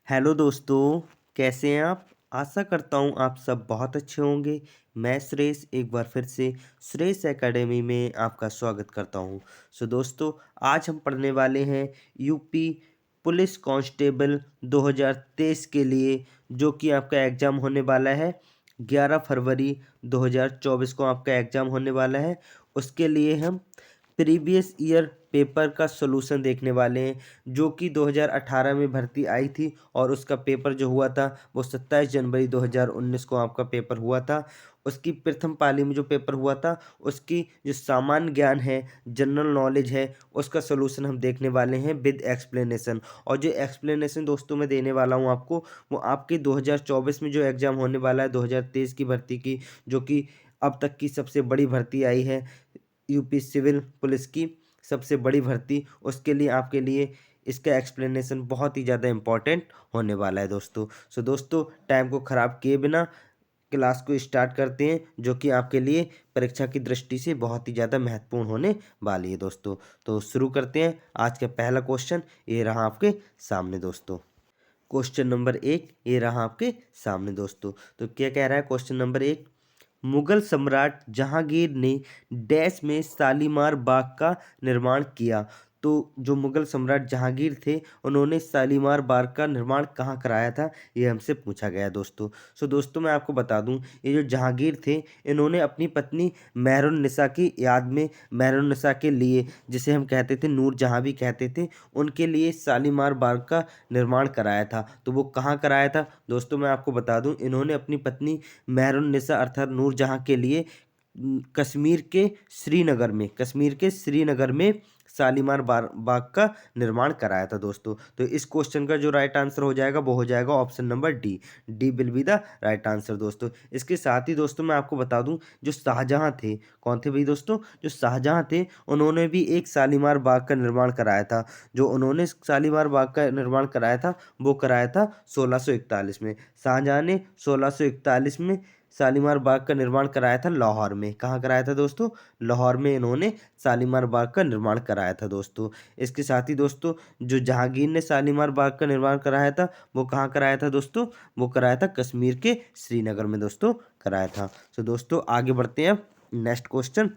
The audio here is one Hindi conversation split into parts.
हेलो दोस्तों, कैसे हैं आप? आशा करता हूँ आप सब बहुत अच्छे होंगे। मैं सुरेश एक बार फिर से सुरेश एकेडमी में आपका स्वागत करता हूँ। दोस्तों, आज हम पढ़ने वाले हैं यूपी पुलिस कांस्टेबल 2023 के लिए, जो कि आपका एग्ज़ाम होने वाला है 11 फरवरी 2024 को आपका एग्ज़ाम होने वाला है। उसके लिए हम प्रीवियस ईयर पेपर का सॉल्यूशन देखने वाले हैं, जो कि 2018 में भर्ती आई थी और उसका पेपर जो हुआ था वो 27 जनवरी 2019 को आपका पेपर हुआ था। उसकी प्रथम पाली में जो पेपर हुआ था, उसकी जो सामान्य ज्ञान है, जनरल नॉलेज है, उसका सॉल्यूशन हम देखने वाले हैं विद एक्सप्लेनेशन। और जो एक्सप्लेनेशन दोस्तों मैं देने वाला हूँ आपको, वो आपके 2024 में जो एग्ज़ाम होने वाला है 2023 की भर्ती की, जो कि अब तक की सबसे बड़ी भर्ती आई है यूपी सिविल पुलिस की सबसे बड़ी भर्ती, उसके लिए आपके लिए इसका एक्सप्लेनेशन बहुत ही ज़्यादा इम्पोर्टेंट होने वाला है दोस्तों। दोस्तों, टाइम को ख़राब किए बिना क्लास को स्टार्ट करते हैं, जो कि आपके लिए परीक्षा की दृष्टि से बहुत ही ज़्यादा महत्वपूर्ण होने वाली है दोस्तों। तो शुरू करते हैं। आज का पहला क्वेश्चन ये रहा आपके सामने दोस्तों। क्वेश्चन नंबर 1 ये रहा आपके सामने दोस्तों। तो क्या कह रहा है क्वेश्चन नंबर 1? मुगल सम्राट जहांगीर ने डैश में शालीमार बाग का निर्माण किया। तो जो मुगल सम्राट जहांगीर थे, उन्होंने शालीमार बाग का निर्माण कहाँ कराया था, ये हमसे पूछा गया दोस्तों। दोस्तों, मैं आपको बता दूं, ये जो जहांगीर थे, इन्होंने अपनी पत्नी मेहरुन्निसा की याद में, मेहरुन्निसा के लिए, जिसे हम कहते थे नूरजहां भी कहते थे, उनके लिए शालीमार बाग का निर्माण कराया था। तो वो कहाँ कराया था दोस्तों, मैं आपको बता दूं, इन्होंने अपनी पत्नी मेहरुन्निसा अर्थात नूरजहां के लिए कश्मीर के श्रीनगर में शालीमार बाग का निर्माण कराया था दोस्तों। तो इस क्वेश्चन का जो राइट आंसर हो जाएगा वो हो जाएगा option number D. D will be the right answer दोस्तों। इसके साथ ही दोस्तों मैं आपको बता दूं, जो शाहजहां थे, कौन थे भाई दोस्तों? जो शाहजहां थे, उन्होंने भी एक शालीमार बाग का निर्माण कराया था। जो उन्होंने शालीमार बाग का निर्माण कराया था, वो कराया था 1641 में। शाहजहां ने 1641 में शालीमार बाग का निर्माण कराया था लाहौर में। कहाँ कराया था दोस्तों? लाहौर में इन्होंने शालीमार बाग का निर्माण कराया था दोस्तों। इसके साथ ही दोस्तों, जो जहांगीर ने शालीमार बाग का निर्माण कराया था, वो कहाँ कराया था दोस्तों? वो कराया था कश्मीर के श्रीनगर में दोस्तों कराया था। दोस्तों, आगे बढ़ते हैं। नेक्स्ट क्वेश्चन,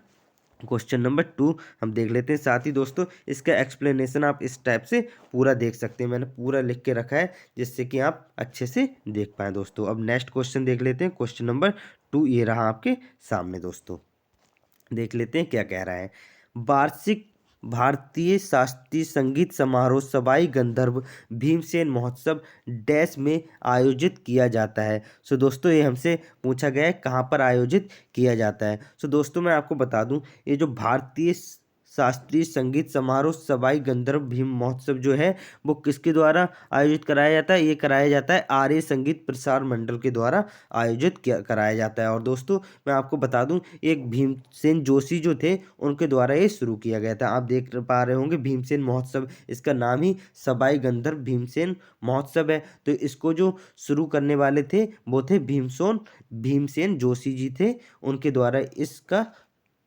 क्वेश्चन नंबर 2 हम देख लेते हैं। साथ ही दोस्तों, इसका एक्सप्लेनेशन आप इस टाइप से पूरा देख सकते हैं। मैंने पूरा लिख के रखा है, जिससे कि आप अच्छे से देख पाएँ दोस्तों। अब नेक्स्ट क्वेश्चन देख लेते हैं। क्वेश्चन नंबर 2 ये रहा आपके सामने दोस्तों। देख लेते हैं क्या कह रहा है। वार्षिक भारतीय शास्त्रीय संगीत समारोह सवाई गंधर्व भीमसेन महोत्सव डैश में आयोजित किया जाता है। दोस्तों, ये हमसे पूछा गया है कहाँ पर आयोजित किया जाता है। दोस्तों, मैं आपको बता दूं, ये जो भारतीय शास्त्रीय संगीत समारोह सवाई गंधर्व भीम महोत्सव जो है, वो किसके द्वारा आयोजित कराया जाता है? ये कराया जाता है आर्य संगीत प्रसार मंडल के द्वारा आयोजित कराया जाता है। और दोस्तों, मैं आपको बता दूं, एक भीमसेन जोशी जो थे, उनके द्वारा ये शुरू किया गया था। आप देख पा रहे होंगे भीमसेन महोत्सव, इसका नाम ही सवाई गंधर्व भीमसेन महोत्सव है। तो इसको जो शुरू करने वाले थे, वो थे भीमसेन जोशी जी थे। उनके द्वारा इसका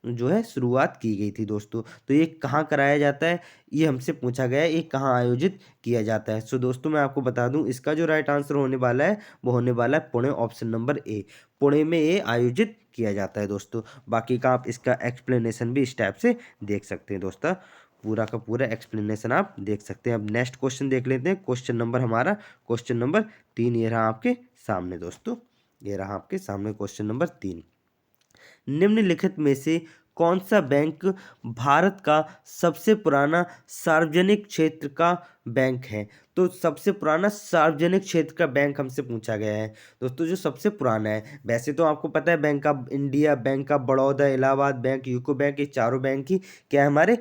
जो है शुरुआत की गई थी दोस्तों। तो ये कहाँ कराया जाता है, ये हमसे पूछा गया है, ये कहाँ आयोजित किया जाता है। दोस्तों, मैं आपको बता दूं, इसका जो राइट आंसर होने वाला है वो होने वाला है पुणे, ऑप्शन नंबर ए। पुणे में ये आयोजित किया जाता है दोस्तों। बाकी का आप इसका एक्सप्लेनेशन भी इस टाइप से देख सकते हैं दोस्तों। पूरा का पूरा एक्सप्लेनेशन आप देख सकते हैं। अब नेक्स्ट क्वेश्चन देख लेते हैं। क्वेश्चन नंबर हमारा क्वेश्चन नंबर 3 ये रहा आपके सामने दोस्तों। ये रहा आपके सामने क्वेश्चन नंबर 3। निम्नलिखित में से कौन सा बैंक भारत का सबसे पुराना सार्वजनिक क्षेत्र का बैंक है? तो सबसे पुराना सार्वजनिक क्षेत्र का बैंक हमसे पूछा गया है दोस्तों। जो सबसे पुराना है, वैसे तो आपको पता है bank of India, bank of Baroda, Allahabad bank, UCO bank, ये चारों बैंक ही क्या है, हमारे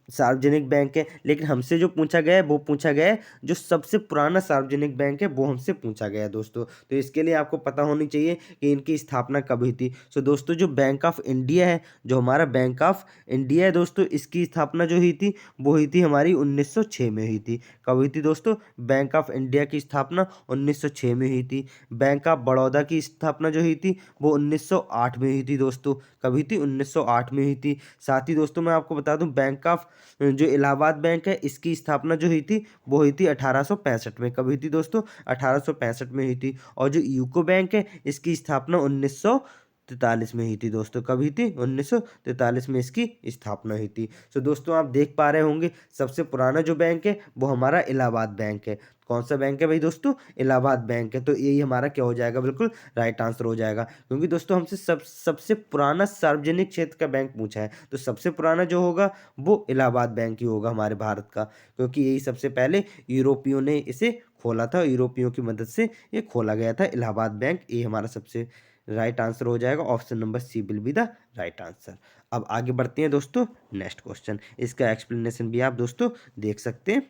सार्वजनिक बैंक है। लेकिन हमसे जो पूछा गया है, वो पूछा गया है जो सबसे पुराना सार्वजनिक बैंक है, वो हमसे पूछा गया है दोस्तों। तो इसके लिए आपको पता होनी चाहिए कि इनकी स्थापना कब हुई थी। दोस्तों, जो बैंक ऑफ इंडिया है, जो हमारा बैंक ऑफ इंडिया है दोस्तों, इसकी स्थापना जो हुई थी, वो हुई थी हमारी 1906 में हुई थी? कब हुई थी दोस्तों? बैंक ऑफ इंडिया की स्थापना 1906 में हुई थी। बैंक ऑफ बड़ौदा की स्थापना जो हुई थी वो 1908 में हुई थी दोस्तों। कब हुई थी? 1908 में हुई थी। साथ ही दोस्तों मैं आपको बता दूं, बैंक ऑफ जो इलाहाबाद बैंक है इसकी स्थापना जो हुई थी वो हुई थी 1865 में। कब हुई थी दोस्तों? 1865 में हुई थी। और जो यूको बैंक है इसकी स्थापना 1943 में हुई थी दोस्तों। कब हुई थी? 1943 में इसकी स्थापना हुई थी। तो दोस्तों आप देख पा रहे होंगे सबसे पुराना जो बैंक है वो हमारा इलाहाबाद बैंक है। कौन सा बैंक है भाई दोस्तों? इलाहाबाद बैंक है। तो यही हमारा क्या हो जाएगा? बिल्कुल राइट आंसर हो जाएगा, क्योंकि दोस्तों हमसे सबसे पुराना सार्वजनिक क्षेत्र का बैंक पूछा है, तो सबसे पुराना जो होगा वो इलाहाबाद बैंक ही होगा हमारे भारत का, क्योंकि यही सबसे पहले यूरोपियों ने इसे खोला था। यूरोपियों की मदद से ये खोला गया था इलाहाबाद बैंक। ये हमारा सबसे राइट आंसर हो जाएगा। Option number C will be the right answer. अब आगे बढ़ते हैं दोस्तों नेक्स्ट क्वेश्चन। इसका एक्सप्लेनेशन भी आप दोस्तों देख सकते हैं।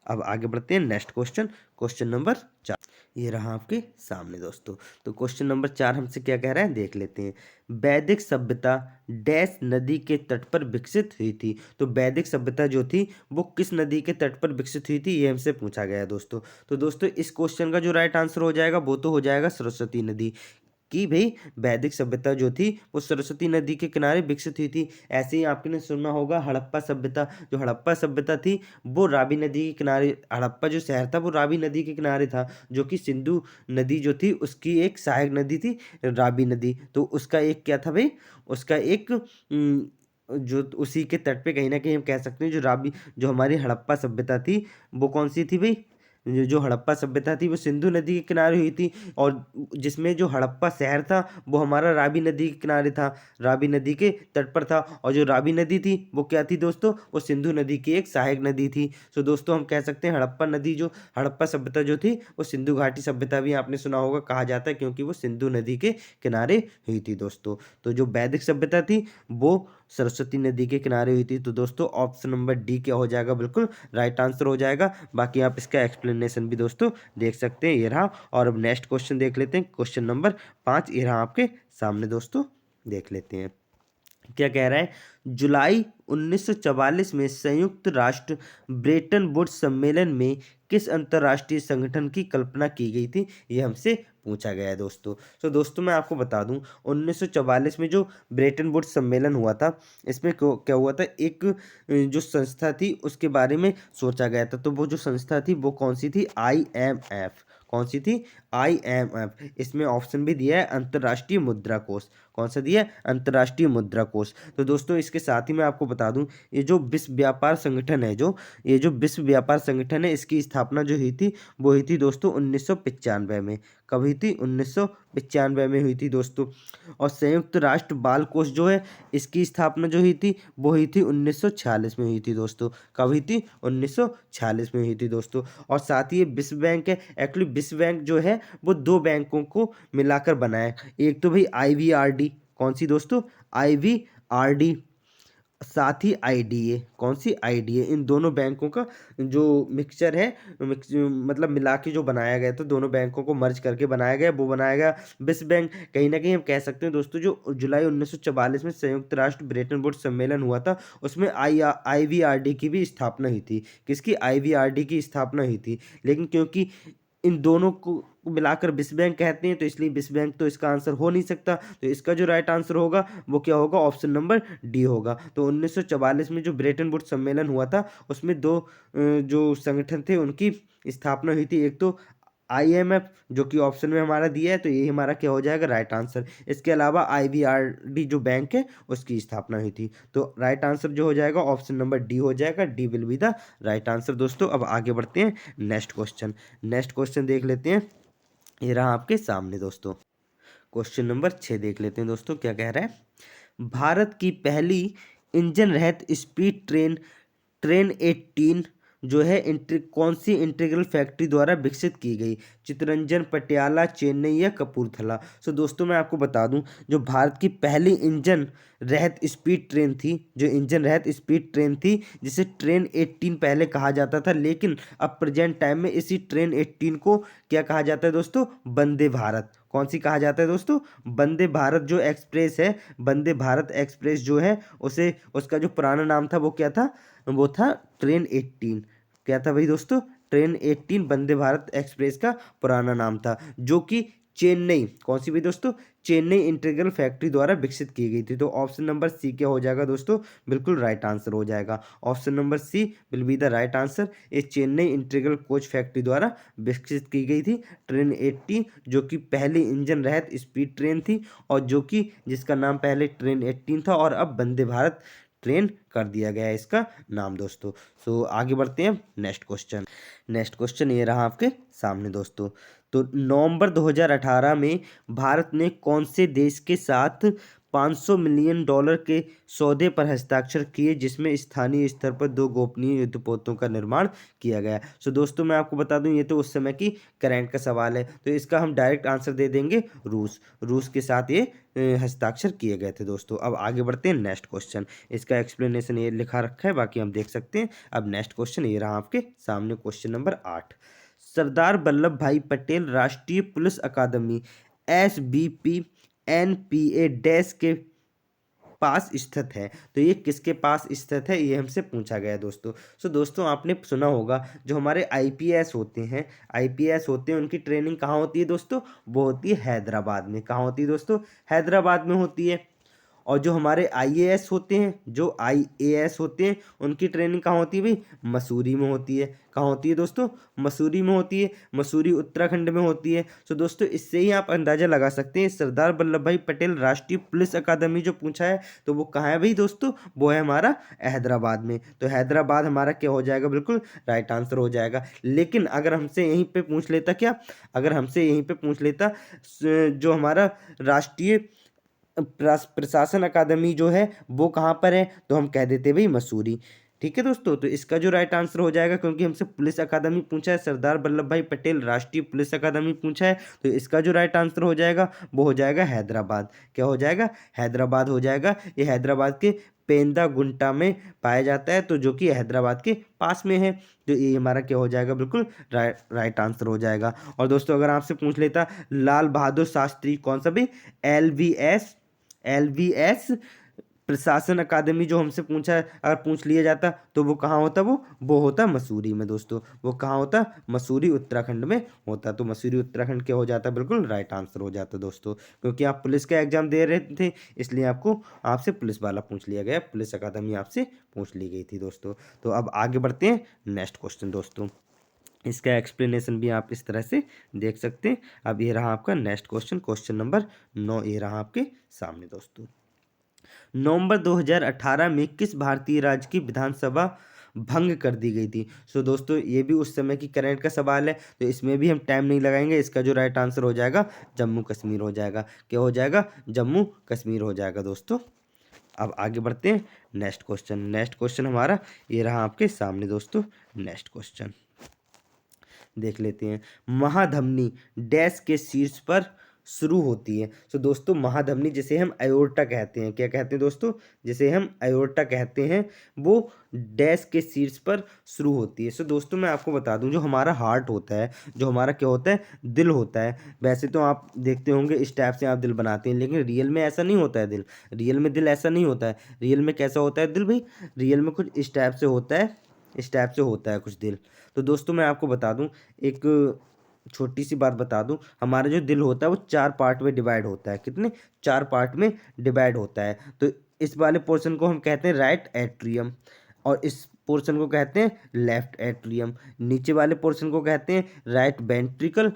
अब आगे बढ़ते हैं नेक्स्ट क्वेश्चन। क्वेश्चन नंबर 4 ये रहा आपके सामने दोस्तों। तो क्वेश्चन नंबर 4 हमसे क्या कह रहा है देख लेते हैं। वैदिक सभ्यता डैश नदी के तट पर विकसित हुई थी। तो वैदिक सभ्यता जो थी वो किस नदी के तट पर विकसित हुई थी, ये हमसे पूछा गया है दोस्तों। तो दोस्तों इस क्वेश्चन का जो राइट आंसर हो जाएगा वो तो हो जाएगा सरस्वती नदी। कि भाई वैदिक सभ्यता जो थी वो सरस्वती नदी के किनारे विकसित हुई थी। ऐसे ही आपने सुना होगा हड़प्पा सभ्यता। जो हड़प्पा सभ्यता थी वो रावी नदी के किनारे, हड़प्पा जो शहर था वो रावी नदी के किनारे था, जो कि सिंधु नदी जो थी उसकी एक सहायक नदी थी रावी नदी। तो उसका एक क्या था भाई? उसका एक जो उसी के तट पे कहीं ना कहीं हम कह सकते हैं जो रावी, जो हमारी हड़प्पा सभ्यता थी वो कौन सी थी भाई? जो हड़प्पा सभ्यता थी वो सिंधु नदी के किनारे हुई थी, और जिसमें जो हड़प्पा शहर था वो हमारा रावी नदी के किनारे था, रावी नदी के तट पर था। और जो रावी नदी थी वो क्या थी दोस्तों? वो सिंधु नदी की एक सहायक नदी थी। तो दोस्तों हम कह सकते हैं हड़प्पा नदी, जो हड़प्पा सभ्यता जो थी वो सिंधु घाटी सभ्यता भी आपने सुना होगा कहा जाता है, क्योंकि वो सिंधु नदी के किनारे हुई थी दोस्तों। तो जो वैदिक सभ्यता थी वो सरस्वती नदी के किनारे हुई थी। तो दोस्तों ऑप्शन नंबर डी क्या हो जाएगा? बिल्कुल राइट आंसर हो जाएगा। बाकी आप इसका एक्सप्लेनेशन भी दोस्तों देख सकते हैं, ये रहा। और अब नेक्स्ट क्वेश्चन देख लेते हैं। क्वेश्चन नंबर 5 ये रहा आपके सामने दोस्तों, देख लेते हैं क्या कह रहा है। जुलाई 1944 में संयुक्त राष्ट्र ब्रेटन वुड्स सम्मेलन में किस अंतर्राष्ट्रीय संगठन की कल्पना की गई थी, ये हमसे पूछा गया है दोस्तों। तो दोस्तों मैं आपको बता दूं 1944 में जो ब्रेटन वुड्स सम्मेलन हुआ था, इसमें क्या हुआ था, एक जो संस्था थी उसके बारे में सोचा गया था। तो वो जो संस्था थी वो कौन सी थी? IMF। कौन सी थी? IMF। इसमें ऑप्शन भी दिया है अंतर्राष्ट्रीय मुद्रा कोष। कौन सा दिया है? अंतर्राष्ट्रीय मुद्रा कोष। तो दोस्तों इसके साथ ही मैं आपको बता दूं, ये जो विश्व व्यापार संगठन है, जो ये जो विश्व व्यापार संगठन है, इसकी स्थापना जो हुई थी वो हुई थी दोस्तों 1995 में। कब हुई थी? 1995 में हुई थी दोस्तों। और संयुक्त राष्ट्र बाल कोष जो है इसकी स्थापना जो हुई थी वो हुई थी 1946 में हुई थी दोस्तों। कब हुई थी? 1946 में हुई थी दोस्तों। और साथ ही ये विश्व बैंक है। एक्चुअली विश्व बैंक जो है वो दो बैंकों को मिलाकर बना है। एक तो भाई IVRD, कौन सी दोस्तों? IVRD, साथ ही IDA। कौन सी? IDA। इन दोनों बैंकों का जो मिक्सचर है, मतलब मिला के जो बनाया गया था, दोनों बैंकों को मर्ज करके बनाया गया, वो बनाया गया विश्व बैंक। कहीं ना कहीं हम कह सकते हैं दोस्तों जो जुलाई 1944 में संयुक्त राष्ट्र ब्रेटन वुड्स सम्मेलन हुआ था उसमें IVRD की भी स्थापना हुई थी। किसकी? IVRD की स्थापना हुई थी। लेकिन क्योंकि इन दोनों को मिलाकर विश्व बैंक कहते हैं तो इसलिए विश्व बैंक तो इसका आंसर हो नहीं सकता। तो इसका जो राइट आंसर होगा वो क्या होगा? ऑप्शन नंबर डी होगा। तो 1944 में जो ब्रेटन वुड्स सम्मेलन हुआ था उसमें दो जो संगठन थे उनकी स्थापना हुई थी। एक तो IMF जो कि ऑप्शन में हमारा दिया है, तो ये हमारा क्या हो जाएगा? Right answer. इसके अलावा IVRD जो बैंक है उसकी स्थापना हुई थी। तो राइट आंसर जो हो जाएगा ऑप्शन नंबर डी हो जाएगा। D will be the right answer दोस्तों। अब आगे बढ़ते हैं नेक्स्ट क्वेश्चन। नेक्स्ट क्वेश्चन देख लेते हैं, ये रहा आपके सामने दोस्तों। क्वेश्चन नंबर 6 देख लेते हैं दोस्तों क्या कह रहा है। भारत की पहली इंजन रहित स्पीड ट्रेन ट्रेन 18 जो है कौन सी इंटीग्रल फैक्ट्री द्वारा विकसित की गई? चित्तरंजन, पटियाला, चेन्नई या कपूरथला? सो दोस्तों मैं आपको बता दूं जो भारत की पहली इंजन रहित स्पीड ट्रेन थी, जो इंजन रहित स्पीड ट्रेन थी जिसे ट्रेन 18 पहले कहा जाता था, लेकिन अब प्रेजेंट टाइम में इसी ट्रेन 18 को क्या कहा जाता है दोस्तों? वंदे भारत। कौन सी कहा जाता है दोस्तों? वंदे भारत जो एक्सप्रेस है, वंदे भारत एक्सप्रेस जो है उसे, उसका जो पुराना नाम था वो क्या था? वो था ट्रेन 18। क्या था भाई दोस्तों, ट्रेन 18 वंदे भारत एक्सप्रेस का पुराना नाम था, जो कि चेन्नई, कौन सी भाई दोस्तों, चेन्नई इंटीग्रल फैक्ट्री द्वारा विकसित की गई थी। तो ऑप्शन नंबर सी क्या हो जाएगा दोस्तों, बिल्कुल राइट आंसर हो जाएगा। Option number C will be the right answer. ये चेन्नई इंटीग्रल कोच फैक्ट्री द्वारा विकसित की गई थी ट्रेन 80, जो कि पहली इंजन रहित स्पीड ट्रेन थी, और जो कि जिसका नाम पहले ट्रेन 18 था और अब वंदे भारत ट्रेन कर दिया गया है इसका नाम दोस्तों। सो आगे बढ़ते हैं नेक्स्ट क्वेश्चन। नेक्स्ट क्वेश्चन ये रहा आपके सामने दोस्तों। तो नवंबर 2018 में भारत ने कौन से देश के साथ 500 मिलियन डॉलर के सौदे पर हस्ताक्षर किए, जिसमें स्थानीय स्तर पर 2 गोपनीय युद्धपोतों का निर्माण किया गया। सो दोस्तों मैं आपको बता दूं, ये तो उस समय की करंट का सवाल है, तो इसका हम डायरेक्ट आंसर दे देंगे रूस। रूस के साथ ये हस्ताक्षर किए गए थे दोस्तों। अब आगे बढ़ते हैं नेक्स्ट क्वेश्चन। इसका एक्सप्लेनेशन ये लिखा रखा है, बाकी हम देख सकते हैं। अब नेक्स्ट क्वेश्चन ये रहा आपके सामने, क्वेश्चन नंबर 8। सरदार वल्लभ भाई पटेल राष्ट्रीय पुलिस अकादमी SBP NPA डैश के पास स्थित है। तो ये किसके पास स्थित है, ये हमसे पूछा गया है दोस्तों। सो दोस्तों आपने सुना होगा, जो हमारे IPS होते हैं, IPS होते हैं, उनकी ट्रेनिंग कहाँ होती है दोस्तों, वो होती है हैदराबाद में। कहाँ होती है दोस्तों, हैदराबाद में होती है। और जो हमारे IAS होते हैं, जो IAS होते हैं, उनकी ट्रेनिंग कहाँ होती है भाई, मसूरी में होती है। कहाँ होती है दोस्तों, मसूरी में होती है। मसूरी उत्तराखंड में होती है। तो दोस्तों इससे ही आप अंदाजा लगा सकते हैं, सरदार वल्लभ भाई पटेल राष्ट्रीय पुलिस अकादमी जो पूछा है, तो वो कहाँ है भाई दोस्तों, वो है हमारा हैदराबाद में। तो हैदराबाद हमारा क्या हो जाएगा, बिल्कुल राइट आंसर हो जाएगा। लेकिन अगर हमसे यहीं पे पूछ लेता, क्या अगर हमसे यहीं पे पूछ लेता जो हमारा राष्ट्रीय प्रशासन अकादमी जो है वो कहाँ पर है, तो हम कह देते भाई मसूरी। ठीक है दोस्तों, तो इसका जो राइट आंसर हो जाएगा, क्योंकि हमसे पुलिस अकादमी पूछा है, सरदार वल्लभ भाई पटेल राष्ट्रीय पुलिस अकादमी पूछा है, तो इसका जो राइट आंसर हो जाएगा वो हो जाएगा हैदराबाद। क्या हो जाएगा, हैदराबाद हो जाएगा। ये हैदराबाद के पेंदागुंटा में पाया जाता है, तो जो कि हैदराबाद के पास में है। तो ये हमारा क्या हो जाएगा, बिल्कुल राइट आंसर हो जाएगा। और दोस्तों अगर आपसे पूछ लेता लाल बहादुर शास्त्री कौन सा भी, LBS प्रशासन अकादमी जो हमसे पूछा है, अगर पूछ लिया जाता तो वो कहाँ होता, वो होता मसूरी में दोस्तों। वो कहाँ होता, मसूरी उत्तराखंड में होता। तो मसूरी उत्तराखंड क्या हो जाता, बिल्कुल राइट आंसर हो जाता दोस्तों। क्योंकि आप पुलिस का एग्जाम दे रहे थे, इसलिए आपसे पुलिस वाला पूछ लिया गया, पुलिस अकादमी आपसे पूछ ली गई थी दोस्तों। तो अब आगे बढ़ते हैं नेक्स्ट क्वेश्चन दोस्तों। इसका एक्सप्लेनेशन भी आप इस तरह से देख सकते हैं। अब ये रहा आपका नेक्स्ट क्वेश्चन, क्वेश्चन नंबर 9 ये रहा आपके सामने दोस्तों। नवंबर 2018 में किस भारतीय राज्य की विधानसभा भंग कर दी गई थी। सो दोस्तों ये भी उस समय की करंट का सवाल है, तो इसमें भी हम टाइम नहीं लगाएंगे। इसका जो राइट आंसर हो जाएगा जम्मू कश्मीर हो जाएगा। क्या हो जाएगा, जम्मू कश्मीर हो जाएगा दोस्तों। अब आगे बढ़ते हैं नेक्स्ट क्वेश्चन। नेक्स्ट क्वेश्चन हमारा ये रहा आपके सामने दोस्तों। नेक्स्ट क्वेश्चन देख लेते हैं। महाधमनी डैश के शीर्ष पर शुरू होती है। सो दोस्तों महाधमनी जिसे हम अयोर्टा कहते हैं, क्या कहते हैं दोस्तों, जिसे हम अयोर्टा कहते हैं, वो डैश के शीर्ष पर शुरू होती है। सो दोस्तों मैं आपको बता दूं, जो हमारा हार्ट होता है, जो हमारा क्या होता है, दिल होता है। वैसे तो आप देखते होंगे इस टाइप से आप दिल बनाते हैं, लेकिन रियल में ऐसा नहीं होता है दिल। रियल में दिल ऐसा नहीं होता है। रियल में कैसा होता है दिल भाई, रियल में कुछ इस टाइप से होता है, इस टाइप से होता है कुछ दिल। तो दोस्तों मैं आपको बता दूं, एक छोटी सी बात बता दूं, हमारा जो दिल होता है वो 4 पार्ट में डिवाइड होता है। कितने, 4 पार्ट में डिवाइड होता है। तो इस वाले पोर्शन को हम कहते हैं राइट एट्रियम, और इस पोर्शन को कहते हैं लेफ्ट एट्रियम। नीचे वाले पोर्शन को कहते हैं राइट वेंट्रिकल,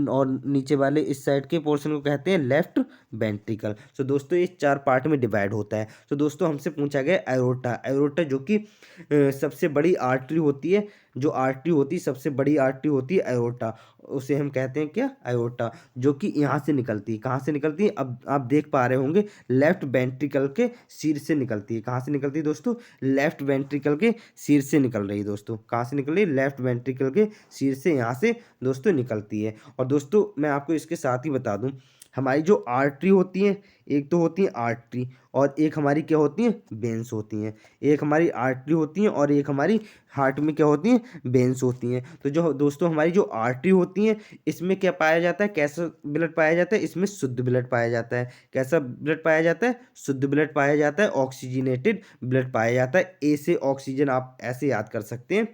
और नीचे वाले इस साइड के पोर्शन को कहते हैं लेफ्ट वेंट्रिकल। सो दोस्तों ये 4 पार्ट में डिवाइड होता है। तो दोस्तों हमसे पूछा गया एरोटा। एरोटा जो कि सबसे बड़ी आर्टरी होती है, जो आर्टरी होती है, सबसे बड़ी आर्टरी होती है एरोटा, उसे हम कहते हैं क्या, एरोटा, जो कि यहाँ से निकलती है। कहाँ से निकलती है, अब आप देख पा रहे होंगे, लेफ्ट वेंट्रिकल के सिर से निकलती है। कहाँ से निकलती है दोस्तों, लेफ्ट वेंट्रिकल के सिर से निकल रही है दोस्तों। कहाँ से निकल रही है, लेफ्ट वेंट्रिकल के सिर से यहाँ से दोस्तों निकलती है। और दोस्तों मैं आपको इसके साथ ही बता दूं, हमारी जो आर्टरी होती है, एक तो होती है आर्टरी, और एक हमारी क्या होती है, वेन्स होती हैं। एक हमारी आर्टरी होती है और एक हमारी हार्ट में क्या होती हैं, वेन्स होती हैं। तो जो दोस्तों हमारी जो आर्टरी होती हैं, इसमें क्या पाया जाता है, कैसा ब्लड पाया जाता है, इसमें शुद्ध ब्लड पाया जाता है। कैसा ब्लड पाया जाता है, शुद्ध ब्लड पाया जाता है, ऑक्सीजनेटेड ब्लड पाया जाता है। ए से ऑक्सीजन, आप ऐसे याद कर सकते हैं,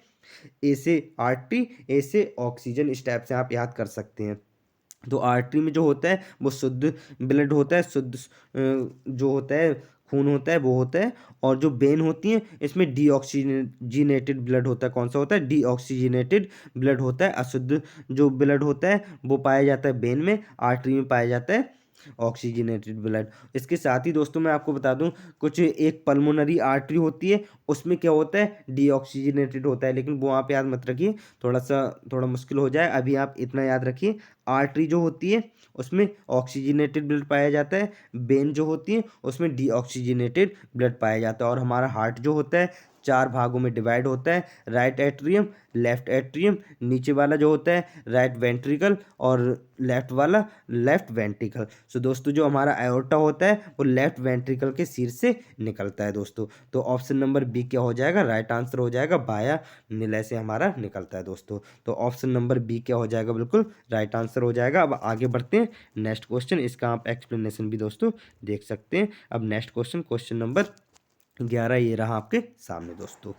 ए से आर्टरी, ए से ऑक्सीजन, इस टाइप से आप याद कर सकते हैं। तो आर्टरी में जो होता है वो शुद्ध ब्लड होता है, शुद्ध जो होता है खून होता है वो होता है। और जो वेन होती है इसमें डीऑक्सीजनेटेड ब्लड होता है। कौन सा होता है? डीऑक्सीजनेटेड ब्लड होता है। अशुद्ध जो ब्लड होता है वो पाया जाता है वेन में, आर्टरी में पाया जाता है ऑक्सीजनेटेड ब्लड। इसके साथ ही दोस्तों मैं आपको बता दूं, कुछ एक पल्मोनरी आर्टरी होती है, उसमें क्या होता है? डीऑक्सीजनेटेड होता है, लेकिन वो आप याद मत रखिए, थोड़ा मुश्किल हो जाए। अभी आप इतना याद रखिए, आर्टरी जो होती है उसमें ऑक्सीजनेटेड ब्लड पाया जाता है, वेन जो होती है उसमें डीऑक्सीजनेटेड ब्लड पाया जाता है। और हमारा हार्ट जो होता है 4 भागों में डिवाइड होता है, राइट एट्रियम, लेफ्ट एट्रियम, नीचे वाला जो होता है राइट वेंट्रिकल, और लेफ्ट वाला लेफ्ट वेंट्रिकल। सो दोस्तों जो हमारा आयोर्टा होता है वो लेफ्ट वेंट्रिकल के सिर से निकलता है दोस्तों। तो ऑप्शन नंबर बी क्या हो जाएगा? राइट आंसर हो जाएगा, बाया निलय से हमारा निकलता है दोस्तों। तो ऑप्शन नंबर बी क्या हो जाएगा? बिल्कुल राइट आंसर हो जाएगा। अब आगे बढ़ते हैं नेक्स्ट क्वेश्चन, इसका आप एक्सप्लेनेशन भी दोस्तों देख सकते हैं। अब नेक्स्ट क्वेश्चन, क्वेश्चन नंबर 11 ये रहा आपके सामने दोस्तों।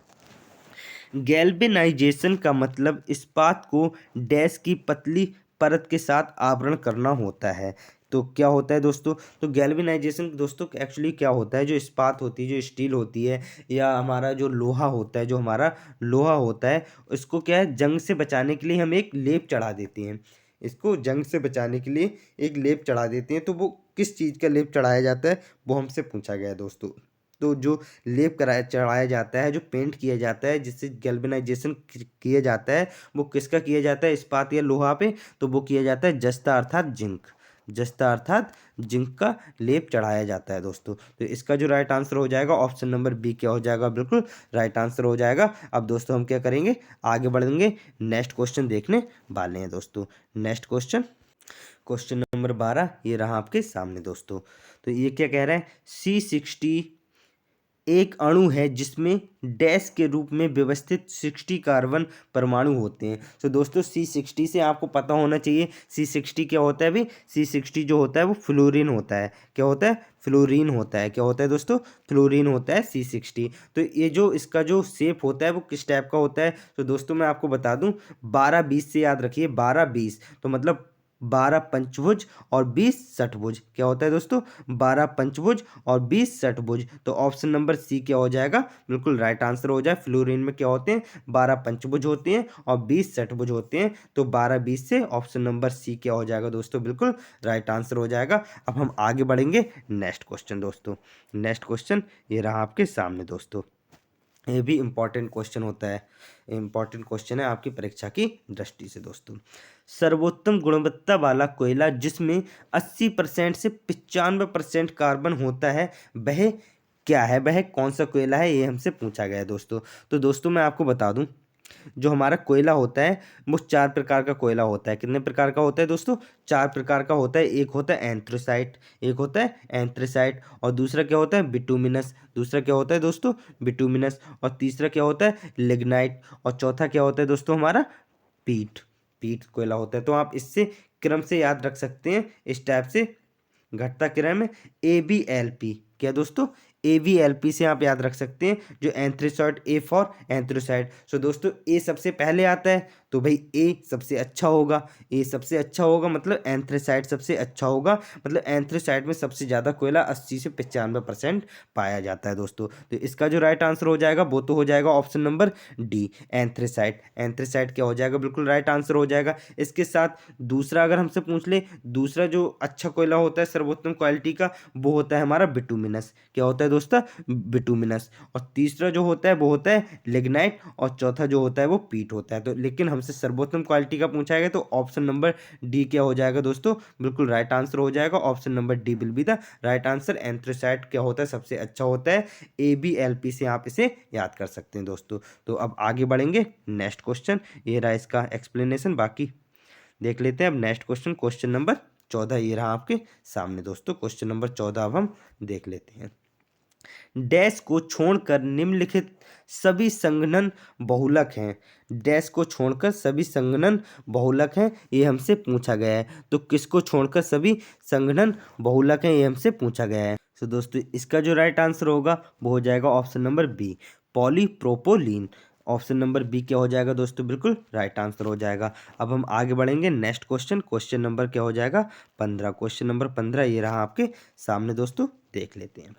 गैल्वेनाइजेशन का मतलब इस्पात को डैश की पतली परत के साथ आवरण करना होता है। तो क्या होता है दोस्तों? तो गैल्वेनाइजेशन दोस्तों एक्चुअली क्या होता है, जो इस्पात होती है, जो स्टील होती है, या हमारा जो लोहा होता है, जो हमारा लोहा होता है, उसको क्या है, जंग से बचाने के लिए हम एक लेप चढ़ा देते हैं। इसको जंग से बचाने के लिए एक लेप चढ़ा देते हैं। तो वो किस चीज़ का लेप चढ़ाया जाता है वो हमसे पूछा गया है दोस्तों। तो जो लेप कराया चढ़ाया जाता है, जो पेंट किया जाता है, जिससे गैल्वेनाइजेशन किया जाता है, वो किसका किया जाता है इस्पात या लोहा पे? तो वो किया जाता है जस्ता अर्थात जिंक, जस्ता अर्थात जिंक का लेप चढ़ाया जाता है दोस्तों। तो इसका जो राइट आंसर हो जाएगा ऑप्शन नंबर बी क्या हो जाएगा? बिल्कुल राइट आंसर हो जाएगा। अब दोस्तों हम क्या करेंगे, आगे बढ़ेंगे, नेक्स्ट क्वेश्चन देखने वाले हैं दोस्तों। नेक्स्ट क्वेश्चन, क्वेश्चन नंबर 12 ये रहा आपके सामने दोस्तों। तो ये क्या कह रहा है? C60 एक अणु है जिसमें डैश के रूप में व्यवस्थित 60 कार्बन परमाणु होते हैं। तो दोस्तों C60 से आपको पता होना चाहिए C60 क्या होता है। अभी C60 जो होता है वो फ्लोरीन होता है। क्या होता है? फ्लोरीन होता है। क्या होता है दोस्तों? फ्लोरीन होता है C60। तो ये जो इसका जो शेप होता है वो किस टाइप का होता है? तो दोस्तों मैं आपको बता दूं, 12-20 से याद रखिए, 12-20 तो मतलब 12 पंचभुज और 20 षटभुज। क्या होता है दोस्तों? 12 पंचभुज और 20 षटभुज। तो ऑप्शन नंबर सी क्या हो जाएगा? बिल्कुल राइट आंसर हो जाए। फ्लोरीन में क्या होते हैं? 12 पंचभुज होते हैं और 20 षटभुज होते हैं। तो 12-20 से ऑप्शन नंबर सी क्या हो जाएगा दोस्तों? बिल्कुल राइट आंसर हो जाएगा। अब हम आगे बढ़ेंगे नेक्स्ट क्वेश्चन दोस्तों। नेक्स्ट क्वेश्चन ये रहा आपके सामने दोस्तों। ये भी इम्पॉर्टेंट क्वेश्चन होता है, इम्पॉर्टेंट क्वेश्चन है आपकी परीक्षा की दृष्टि से दोस्तों। सर्वोत्तम गुणवत्ता वाला कोयला जिसमें 80% से 95% कार्बन होता है वह क्या है? वह कौन सा कोयला है? ये हमसे पूछा गया है दोस्तों। तो दोस्तों मैं आपको बता दूं, जो हमारा कोयला होता है वो 4 प्रकार का कोयला होता है। कितने प्रकार का होता है दोस्तों? 4 प्रकार का होता है। एक होता है एंथ्रेसाइट, एक होता है एंथ्रेसाइट, और दूसरा क्या होता है? बिटुमिनस, दूसरा क्या होता है दोस्तों? बिटुमिनस, और तीसरा क्या होता है? लिग्नाइट, और चौथा क्या होता है दोस्तों? हमारा पीट, पीट कोयला होता है। तो आप इससे क्रम से याद रख सकते हैं, इस टाइप से घटता क्रम में ABLP। क्या दोस्तों? ABLP से आप याद रख सकते हैं, जो एंथ्रेसाइट, ए फॉर एंथ्रेसाइट। सो दोस्तों ए सबसे पहले आता है, तो भाई ए सबसे अच्छा होगा। ए सबसे अच्छा होगा मतलब एंथ्रेसाइट सबसे अच्छा होगा, मतलब एंथ्रेसाइट में सबसे ज़्यादा कोयला 80 से 95% पाया जाता है दोस्तों। तो इसका जो राइट आंसर हो जाएगा वो तो हो जाएगा option number D, anthracite. Anthracite क्या हो जाएगा? बिल्कुल राइट आंसर हो जाएगा। इसके साथ दूसरा अगर हमसे पूछ ले, दूसरा जो अच्छा कोयला होता है सर्वोत्तम क्वालिटी का, वो होता है हमारा बिटुमिनस। क्या होता है दोस्तों? बिटुमिनस। और तीसरा जो होता है वो होता है लिग्नाइट, और चौथा जो होता है वो पीट होता है। तो लेकिन हमसे सर्वोत्तम क्वालिटी का पूछा गया, तो ऑप्शन नंबर डी क्या हो जाएगा दोस्तों? बिल्कुल राइट आंसर हो जाएगा। Option number D will be the right answer. Anthracite क्या होता है? सबसे अच्छा होता है। ABLP से आप इसे याद कर सकते हैं दोस्तों। तो अब आगे बढ़ेंगे नेक्स्ट क्वेश्चन, ये रहा इसका एक्सप्लेनेशन, बाकी देख लेते हैं। अब नेक्स्ट क्वेश्चन, क्वेश्चन नंबर 14 ये रहा आपके सामने दोस्तों। क्वेश्चन नंबर 14 अब हम देख लेते हैं। डैश को छोड़कर निम्नलिखित सभी संघनन बहुलक हैं। डैश को छोड़कर सभी संघनन बहुलक हैं, ये हमसे पूछा गया है। तो किसको छोड़कर सभी संघनन बहुलक हैं, ये हमसे पूछा गया है। तो दोस्तों इसका जो राइट आंसर होगा वो हो जाएगा option number B, polypropylene. Option number B क्या हो जाएगा दोस्तों, बिल्कुल राइट आंसर हो जाएगा। अब हम आगे बढ़ेंगे नेक्स्ट क्वेश्चन, क्वेश्चन नंबर क्या हो जाएगा 15। क्वेश्चन नंबर 15 ये रहा आपके सामने दोस्तों, देख लेते हैं।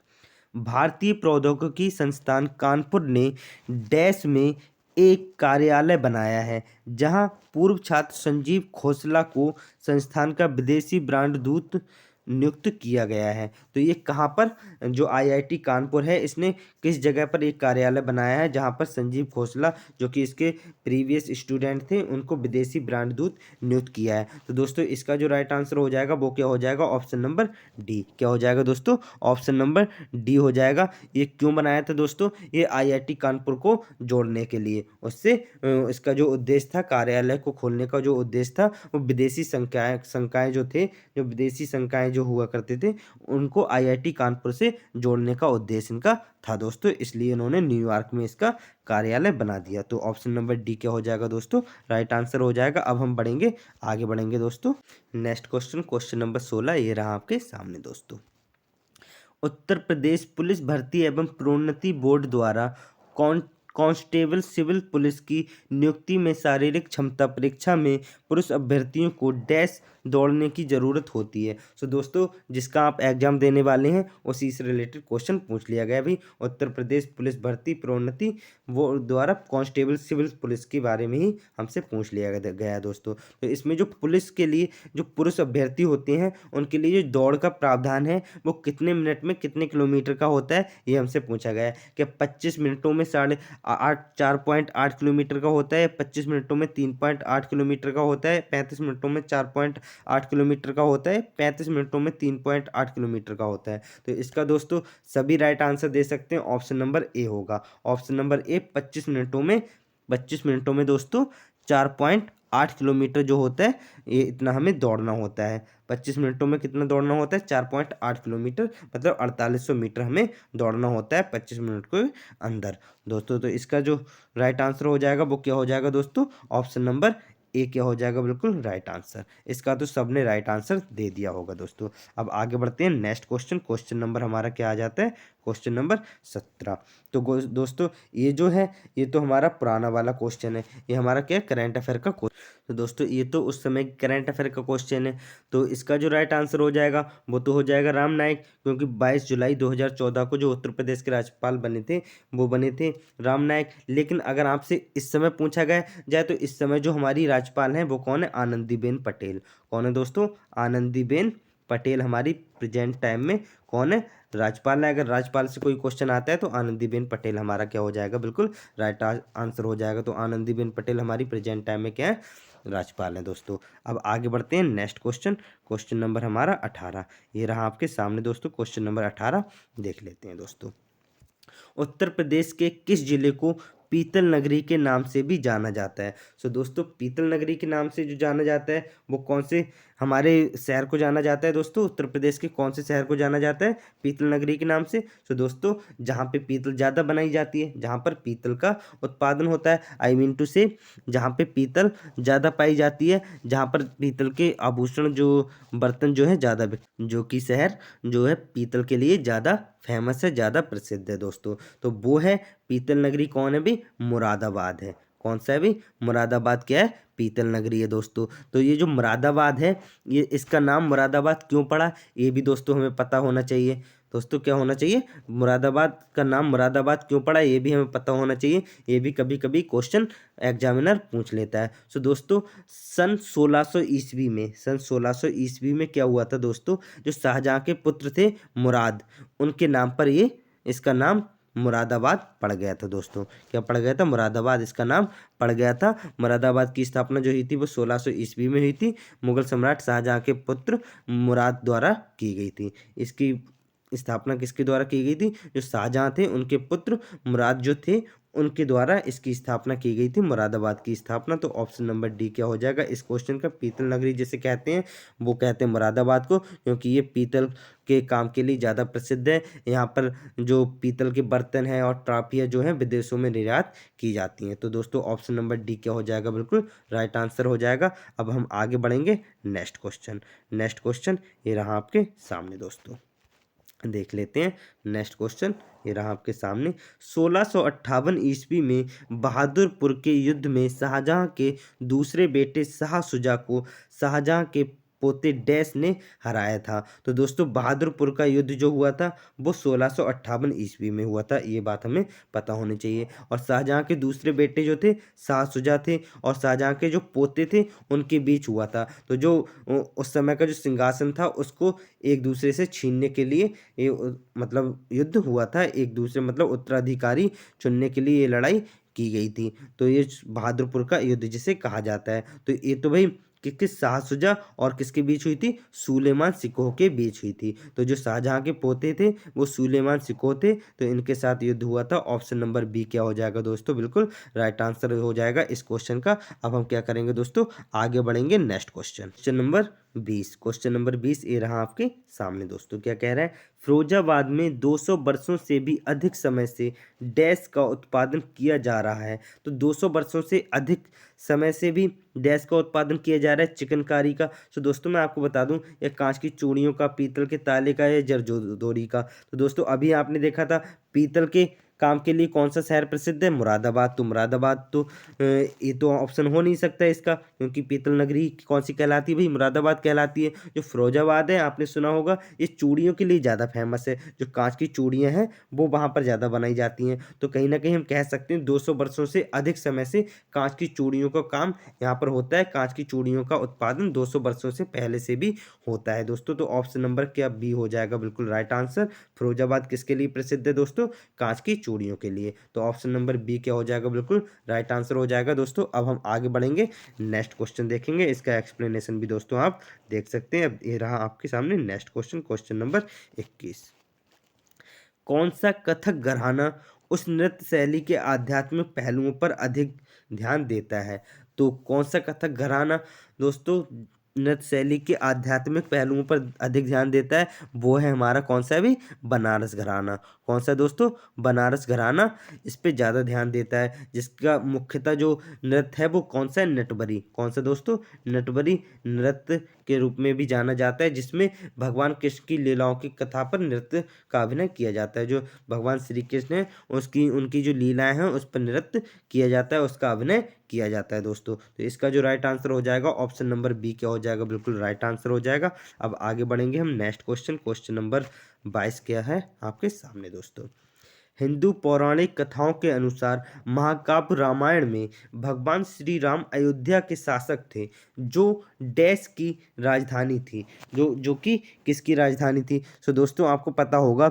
भारतीय प्रौद्योगिकी संस्थान कानपुर ने डैश में एक कार्यालय बनाया है जहां पूर्व छात्र संजीव खोसला को संस्थान का विदेशी ब्रांड दूत नियुक्त किया गया है। तो ये कहाँ पर, जो आईआईटी कानपुर है इसने किस जगह पर एक कार्यालय बनाया है जहाँ पर संजीव खोसला जो कि इसके प्रीवियस स्टूडेंट थे उनको विदेशी ब्रांड दूत नियुक्त किया है। तो दोस्तों इसका जो राइट आंसर हो जाएगा वो क्या हो जाएगा, ऑप्शन नंबर डी। क्या हो जाएगा दोस्तों, ऑप्शन नंबर डी हो जाएगा। ये क्यों बनाया था दोस्तों, ये आईआईटी कानपुर को जोड़ने के लिए। उससे इसका जो उद्देश्य था, कार्यालय को खोलने का जो उद्देश्य था, वो विदेशी संकाय जो थे, जो विदेशी संकाय जो हुआ करते थे उनको आईआईटी कानपुर से जोड़ने का उद्देश्य इनका था दोस्तों, इसलिए इन्होंने न्यूयॉर्क में इसका कार्यालय बना दिया। तो ऑप्शन नंबर डी क्या हो जाएगा दोस्तों, राइट आंसर हो जाएगा। अब हम आगे बढ़ेंगे दोस्तों नेक्स्ट क्वेश्चन, क्वेश्चन नंबर 16 ये रहा आपके सामने दोस्तों। उत्तर प्रदेश पुलिस भर्ती एवं प्रोन्नति बोर्ड द्वारा कांस्टेबल सिविल पुलिस की नियुक्ति में शारीरिक क्षमता परीक्षा में पुरुष अभ्यर्थियों को डैश दौड़ने की ज़रूरत होती है। सो दोस्तों जिसका आप एग्जाम देने वाले हैं उसी से रिलेटेड क्वेश्चन पूछ लिया गया भी। उत्तर प्रदेश पुलिस भर्ती प्रोन्नति वो द्वारा कांस्टेबल सिविल पुलिस के बारे में ही हमसे पूछ लिया गया है दोस्तों। तो इसमें जो पुलिस के लिए जो पुरुष अभ्यर्थी होते हैं उनके लिए जो दौड़ का प्रावधान है वो कितने मिनट में कितने किलोमीटर का होता है, ये हमसे पूछा गया है कि 25 मिनटों में 4.8 किलोमीटर का होता है, 25 मिनटों में 3.8 किलोमीटर का होता है, 35 मिनटों में 4.8 किलोमीटर का होता है, 35 मिनटों में 3.8 किलोमीटर का होता है। तो इसका दोस्तों सभी राइट आंसर दे सकते हैं, ऑप्शन नंबर ए होगा। ऑप्शन नंबर ए 25 मिनटों में दोस्तों 4.8 किलोमीटर जो होता है ये इतना हमें दौड़ना होता है। 25 मिनटों में कितना दौड़ना होता है, 4.8 किलोमीटर, मतलब 4800 मीटर हमें दौड़ना होता है 25 मिनट के अंदर दोस्तों। तो इसका जो राइट आंसर हो जाएगा वो क्या हो जाएगा दोस्तों, ऑप्शन नंबर ए क्या हो जाएगा, बिल्कुल राइट आंसर। इसका तो सबने राइट आंसर दे दिया होगा दोस्तों। अब आगे बढ़ते हैं नेक्स्ट क्वेश्चन, क्वेश्चन नंबर हमारा क्या आ जाता है, क्वेश्चन नंबर 17। तो दोस्तों ये जो है ये तो हमारा पुराना वाला क्वेश्चन है, ये हमारा क्या है, करंट अफेयर का क्वेश्चन। तो दोस्तों ये तो उस समय करंट अफेयर का क्वेश्चन है। तो इसका जो राइट आंसर हो जाएगा वो तो हो जाएगा राम नाईक, क्योंकि 22 जुलाई 2014 को जो उत्तर प्रदेश के राज्यपाल बने थे वो बने थे राम नाईक। लेकिन अगर आपसे इस समय पूछा गया जाए तो इस समय जो हमारी राज्यपाल हैं वो कौन है, आनंदीबेन पटेल। कौन है दोस्तों, आनंदीबेन पटेल हमारी प्रेजेंट टाइम में कौन है, राज्यपाल है। अगर राज्यपाल से कोई क्वेश्चन आता है तो आनंदीबेन पटेल हमारा क्या हो जाएगा, बिल्कुल राइट आंसर हो जाएगा। तो आनंदीबेन पटेल हमारी प्रेजेंट टाइम में क्या है, राज्यपाल है दोस्तों। अब आगे बढ़ते हैं नेक्स्ट क्वेश्चन, क्वेश्चन नंबर हमारा 18 ये रहा आपके सामने दोस्तों। क्वेश्चन नंबर 18 देख लेते हैं दोस्तों। उत्तर प्रदेश के किस जिले को पीतल नगरी के नाम से भी जाना जाता है। सो दोस्तों पीतल नगरी के नाम से जो जाना जाता है वो कौन से हमारे शहर को जाना जाता है दोस्तों, उत्तर प्रदेश के कौन से शहर को जाना जाता है पीतल नगरी के नाम से। सो दोस्तों जहाँ पे पीतल ज़्यादा बनाई जाती है, जहाँ पर पीतल का उत्पादन होता है, आई मीन टू से जहाँ पे पीतल ज़्यादा पाई जाती है, जहाँ पर पीतल के आभूषण जो बर्तन जो है ज़्यादा, जो कि शहर जो है पीतल के लिए ज़्यादा फेमस है, ज़्यादा प्रसिद्ध है दोस्तों। तो वो है पीतल नगरी, कौन है भी, मुरादाबाद है। कौन सा है भी, मुरादाबाद क्या है, पीतल नगरी है दोस्तों। तो ये जो मुरादाबाद है ये इसका नाम मुरादाबाद क्यों पड़ा ये भी दोस्तों हमें पता होना चाहिए। दोस्तों क्या होना चाहिए, मुरादाबाद का नाम मुरादाबाद क्यों पड़ा ये भी हमें पता होना चाहिए। ये भी कभी कभी क्वेश्चन एग्जामिनर पूछ लेता है। सो दोस्तों सन 1600 ईस्वी में, सन 1600 ईस्वी में क्या हुआ था दोस्तों, जो शाहजहाँ के पुत्र थे मुराद, उनके नाम पर ये इसका नाम मुरादाबाद पड़ गया था दोस्तों। क्या पड़ गया था, मुरादाबाद इसका नाम पड़ गया था। मुरादाबाद की स्थापना जो हुई थी वो 1600 ईस्वी में हुई थी, मुगल सम्राट शाहजहाँ के पुत्र मुराद द्वारा की गई थी। इसकी स्थापना किसके द्वारा की गई थी, जो शाहजहाँ थे उनके पुत्र मुराद जो थे उनके द्वारा इसकी स्थापना की गई थी, मुरादाबाद की स्थापना। तो ऑप्शन नंबर डी क्या हो जाएगा इस क्वेश्चन का, पीतल नगरी जिसे कहते हैं वो कहते हैं मुरादाबाद को, क्योंकि ये पीतल के काम के लिए ज़्यादा प्रसिद्ध है। यहाँ पर जो पीतल के बर्तन हैं और ट्रॉफियाँ जो हैं विदेशों में निर्यात की जाती हैं। तो दोस्तों ऑप्शन नंबर डी क्या हो जाएगा, बिल्कुल राइट आंसर हो जाएगा। अब हम आगे बढ़ेंगे नेक्स्ट क्वेश्चन, नेक्स्ट क्वेश्चन ये रहा आपके सामने दोस्तों। देख लेते हैं नेक्स्ट क्वेश्चन। ये रहा आपके सामने। 1658 ईस्वी में बहादुरपुर के युद्ध में शाहजहां के दूसरे बेटे शाह शुजा को शाहजहां के पोते डैश ने हराया था। तो दोस्तों बहादुरपुर का युद्ध जो हुआ था वो 1658 ईस्वी में हुआ था, ये बात हमें पता होनी चाहिए। और शाहजहां के दूसरे बेटे जो थे शाह शुजा थे, और शाहजहां के जो पोते थे उनके बीच हुआ था। तो जो उस समय का जो सिंहासन था उसको एक दूसरे से छीनने के लिए ये मतलब युद्ध हुआ था, एक दूसरे मतलब उत्तराधिकारी चुनने के लिए ये लड़ाई की गई थी। तो ये बहादुरपुर का युद्ध जिसे कहा जाता है। तो ये तो भाई किस शाह शुजा और किसके बीच हुई थी? सुलेमान सिकोह के बीच हुई थी। तो जो शाहजहां के पोते थे वो सुलेमान सिकोह थे, तो इनके साथ युद्ध हुआ था। ऑप्शन नंबर बी क्या हो जाएगा दोस्तों? बिल्कुल राइट आंसर हो जाएगा इस क्वेश्चन का। अब हम क्या करेंगे दोस्तों, आगे बढ़ेंगे next question. Question number 20। Question number 20 ये रहा आपके सामने दोस्तों। क्या कह रहा है? फिरोजाबाद में 200 वर्षों से भी अधिक समय से डैश का उत्पादन किया जा रहा है। तो 200 वर्षों से अधिक समय से भी डैश का उत्पादन किया जा रहा है चिकनकारी का। तो दोस्तों मैं आपको बता दूं, ये कांच की चूड़ियों का, पीतल के ताले का, या जरदोरी का। तो दोस्तों अभी आपने देखा था पीतल के काम के लिए कौन सा शहर प्रसिद्ध है? मुरादाबाद। तो मुरादाबाद तो ये तो ऑप्शन हो नहीं सकता इसका, क्योंकि पीतल नगरी कौन सी कहलाती है भाई? मुरादाबाद कहलाती है। जो फिरोजाबाद है आपने सुना होगा, ये चूड़ियों के लिए ज़्यादा फेमस है। जो कांच की चूड़ियाँ हैं वो वहाँ पर ज़्यादा बनाई जाती हैं। तो कहीं ना कहीं हम कह सकते हैं 200 वर्षों से अधिक समय से कांच की चूड़ियों का काम यहाँ पर होता है। कांच की चूड़ियों का उत्पादन 200 वर्षों से पहले से भी होता है दोस्तों। तो ऑप्शन नंबर क्या बी हो जाएगा बिल्कुल राइट आंसर। फिरोजाबाद किसके लिए प्रसिद्ध है दोस्तों? कांच की चूड़ियों के लिए। तो ऑप्शन नंबर बी क्या हो जाएगा? बिल्कुल राइट आंसर हो जाएगा दोस्तों। अब हम आगे बढ़ेंगे, नेक्स्ट क्वेश्चन देखेंगे, इसका एक्सप्लेनेशन भी दोस्तों आप देख सकते हैं। अब ये रहा आपके सामने नेक्स्ट क्वेश्चन। Question number 21। कौन सा कथक घराना उस नृत्य शैली के आध्यात्मिक पहलुओं पर अधिक ध्यान देता है? तो कौन सा कथक घराना दोस्तों नृत्य शैली के आध्यात्मिक पहलुओं पर अधिक ध्यान देता है? वो है हमारा कौन सा भी? बनारस घराना। कौन सा दोस्तों? बनारस घराना इस पे ज़्यादा ध्यान देता है। जिसका मुख्यतः जो नृत्य है वो कौन सा है? नटबरी। कौन सा दोस्तों? नटबरी नृत्य के रूप में भी जाना जाता है, जिसमें भगवान कृष्ण की लीलाओं की कथा पर नृत्य का अभिनय किया जाता है। जो भगवान श्री कृष्ण है उसकी उनकी जो लीलाएं हैं उस पर नृत्य किया जाता है, उसका अभिनय किया जाता है दोस्तों। तो इसका जो राइट आंसर हो जाएगा ऑप्शन नंबर बी क्या हो जाएगा? बिल्कुल राइट आंसर हो जाएगा। अब आगे बढ़ेंगे हम नेक्स्ट क्वेश्चन। क्वेश्चन नंबर 22 क्या है आपके सामने दोस्तों? हिंदू पौराणिक कथाओं के अनुसार महाकाव्य रामायण में भगवान श्री राम अयोध्या के शासक थे, जो डैश की राजधानी थी। जो कि किसकी राजधानी थी? सो दोस्तों आपको पता होगा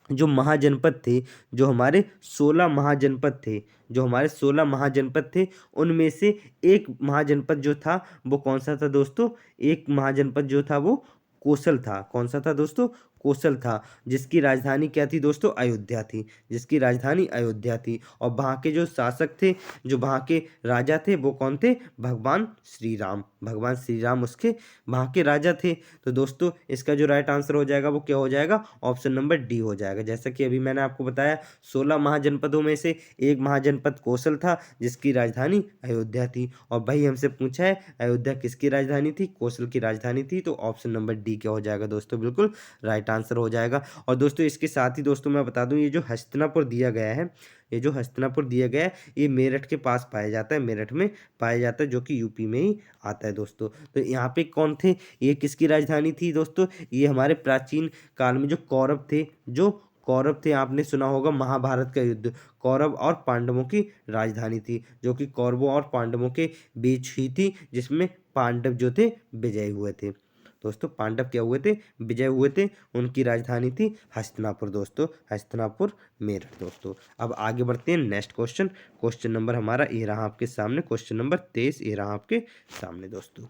जो महाजनपद थे, जो हमारे 16 महाजनपद थे, जो हमारे 16 महाजनपद थे, उनमें से एक महाजनपद जो था वो कौन सा था दोस्तों? एक महाजनपद जो था वो कोसल था। कौन सा था दोस्तों? कोसल था। जिसकी राजधानी क्या थी दोस्तों? अयोध्या थी। जिसकी राजधानी अयोध्या थी। और वहाँ के जो शासक थे, जो वहाँ के राजा थे, वो कौन थे? भगवान श्री राम। भगवान श्री राम उसके वहाँ के राजा थे। तो दोस्तों इसका जो राइट आंसर हो जाएगा वो क्या हो जाएगा? ऑप्शन नंबर डी हो जाएगा। जैसा कि अभी मैंने आपको बताया 16 महाजनपदों में से एक महाजनपद कौशल था, जिसकी राजधानी अयोध्या थी। और भाई हमसे पूछा है अयोध्या किसकी राजधानी थी? कौशल की राजधानी थी। तो ऑप्शन नंबर डी क्या हो जाएगा दोस्तों? बिल्कुल राइट आंसर हो जाएगा। और दोस्तों इसके साथ ही दोस्तों मैं बता दूं, ये जो हस्तिनापुर दिया गया है, ये जो हस्तिनापुर दिया गया है, ये मेरठ के पास पाया जाता है। मेरठ में पाया जाता है, जो कि यूपी में ही आता है दोस्तों। तो यहाँ पे कौन थे? ये किसकी राजधानी थी दोस्तों? ये हमारे प्राचीन काल में जो कौरव थे, जो कौरव थे, आपने सुना होगा महाभारत का युद्ध कौरव और पांडवों की राजधानी थी, जो कि कौरवों और पांडवों के बीच ही थी, जिसमें पांडव जो थे विजयी हुए थे। दोस्तों पांडव क्या हुए थे? विजय हुए थे। उनकी राजधानी थी हस्तिनापुर दोस्तों, हस्तिनापुर मेरठ दोस्तों। अब आगे बढ़ते हैं नेक्स्ट क्वेश्चन। क्वेश्चन नंबर हमारा ये रहा आपके सामने। क्वेश्चन नंबर 23 ये रहा आपके सामने दोस्तों।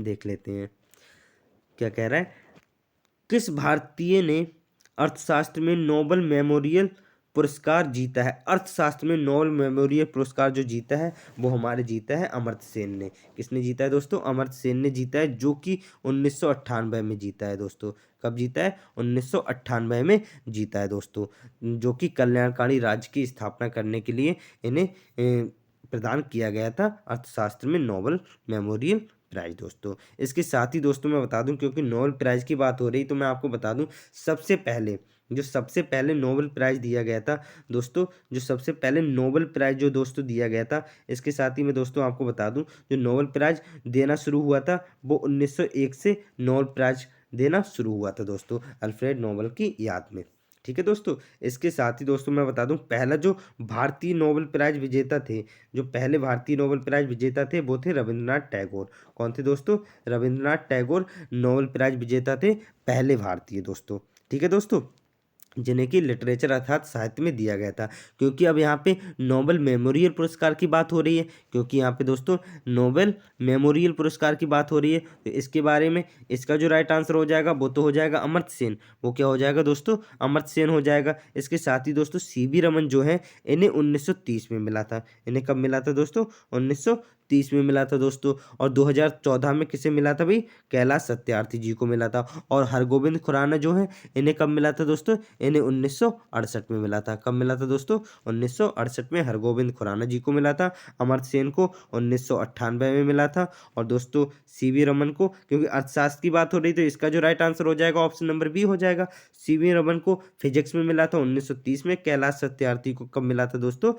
देख लेते हैं क्या कह रहा है। किस भारतीय ने अर्थशास्त्र में नोबेल मेमोरियल पुरस्कार जीता है? अर्थशास्त्र में नोबेल मेमोरियल पुरस्कार जो जीता है वो हमारे जीता है अमर्त्य सेन ने। किसने जीता है दोस्तों? अमर्त्य सेन ने जीता है, जो कि 1998 में जीता है दोस्तों। कब जीता है? 1998 में जीता है दोस्तों। जो कि कल्याणकारी राज्य की स्थापना करने के लिए इन्हें प्रदान किया गया था अर्थशास्त्र में नोबेल मेमोरियल प्राइज दोस्तों। इसके साथ ही दोस्तों मैं बता दूं, क्योंकि नोबेल प्राइज की बात हो रही, तो मैं आपको बता दूं सबसे पहले नोबेल प्राइज दिया गया था दोस्तों, जो सबसे पहले नोबेल प्राइज जो दोस्तों दिया गया था, इसके साथ ही मैं दोस्तों आपको बता दूं, जो नोबेल प्राइज देना शुरू हुआ था वो 1901 से नोबेल प्राइज देना शुरू हुआ था दोस्तों, अल्फ्रेड नोबेल की याद में। ठीक है दोस्तों। इसके साथ ही दोस्तों मैं बता दूं, पहला जो भारतीय नोबेल प्राइज विजेता थे, जो पहले भारतीय नोबेल प्राइज विजेता थे वो थे रविंद्रनाथ टैगोर। कौन थे दोस्तों? रविंद्रनाथ टैगोर नोबेल प्राइज विजेता थे, पहले भारतीय दोस्तों। ठीक है दोस्तों, जिन्हें कि लिटरेचर अर्थात साहित्य में दिया गया था। क्योंकि अब यहाँ पे नोबेल मेमोरियल पुरस्कार की बात हो रही है, क्योंकि यहाँ पे दोस्तों नोबेल मेमोरियल पुरस्कार की बात हो रही है, तो इसके बारे में इसका जो राइट आंसर हो जाएगा वो तो हो जाएगा अमर्त्य सेन। वो क्या हो जाएगा दोस्तों? अमर्त्य सेन हो जाएगा। इसके साथ ही दोस्तों सीवी रमन जो है, इन्हें 1930 में मिला था। इन्हें कब मिला था दोस्तों? 1930 में मिला था दोस्तों। और 2014 में किसे मिला था भाई? कैलाश सत्यार्थी जी को मिला था। और हरगोविंद खुराना जो है, इन्हें कब मिला था दोस्तों? इन्हें 1968 में मिला था। कब मिला था दोस्तों? 1968 में हरगोविंद खुराना जी को मिला था। अमर्त्य सेन को 1998 में मिला था। और दोस्तों सीवी रमन को, क्योंकि अर्थशास्त्र की बात हो रही, तो इसका जो राइट आंसर हो जाएगा ऑप्शन नंबर बी हो जाएगा। सीवी रमन को फिजिक्स में मिला था 1930 में। कैलाश सत्यार्थी को कब मिला था दोस्तों?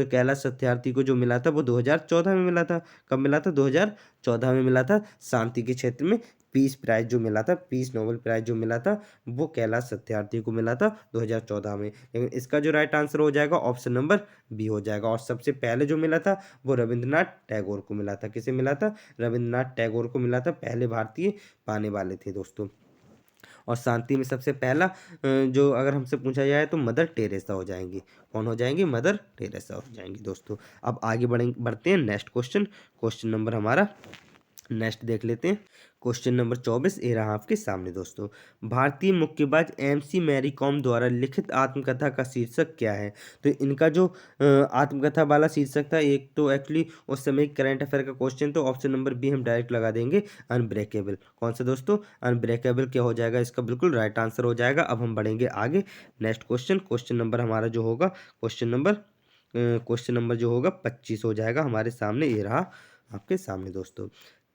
कैलाश सत्यार्थी को जो मिला था वो 2014 में मिला था। कब मिला था? 2014 में मिला था। शांति के क्षेत्र में पीस प्राइज जो मिला था, पीस नोबेल प्राइज जो मिला था, वो कैलाश सत्यार्थी को मिला था 2014 में। लेकिन इसका जो राइट आंसर हो जाएगा ऑप्शन नंबर बी हो जाएगा। और सबसे पहले जो मिला था वो रविंद्रनाथ टैगोर को मिला था। किसे मिला था? रविंद्रनाथ टैगोर को मिला था। पहले भारतीय पाने वाले थे दोस्तों। और शांति में सबसे पहला जो अगर हमसे पूछा जाए तो मदर टेरेसा हो जाएंगी। कौन हो जाएंगी? मदर टेरेसा हो जाएंगी दोस्तों। अब आगे बढ़ते हैं नेक्स्ट क्वेश्चन नंबर हमारा नेक्स्ट देख लेते हैं। क्वेश्चन नंबर 24 ये रहा आपके सामने दोस्तों। भारतीय मुक्केबाज MC मैरी कॉम द्वारा लिखित आत्मकथा का शीर्षक क्या है? तो इनका जो आत्मकथा वाला शीर्षक था, एक तो एक्चुअली उस समय करंट अफेयर का क्वेश्चन, तो ऑप्शन नंबर बी हम डायरेक्ट लगा देंगे, अनब्रेकेबल। कौन सा दोस्तों? अनब्रेकेबल क्या हो जाएगा? इसका बिल्कुल राइट आंसर हो जाएगा। अब हम बढ़ेंगे आगे नेक्स्ट क्वेश्चन नंबर हमारा जो होगा क्वेश्चन नंबर जो होगा 25 हो जाएगा हमारे सामने। ये रहा आपके सामने दोस्तों।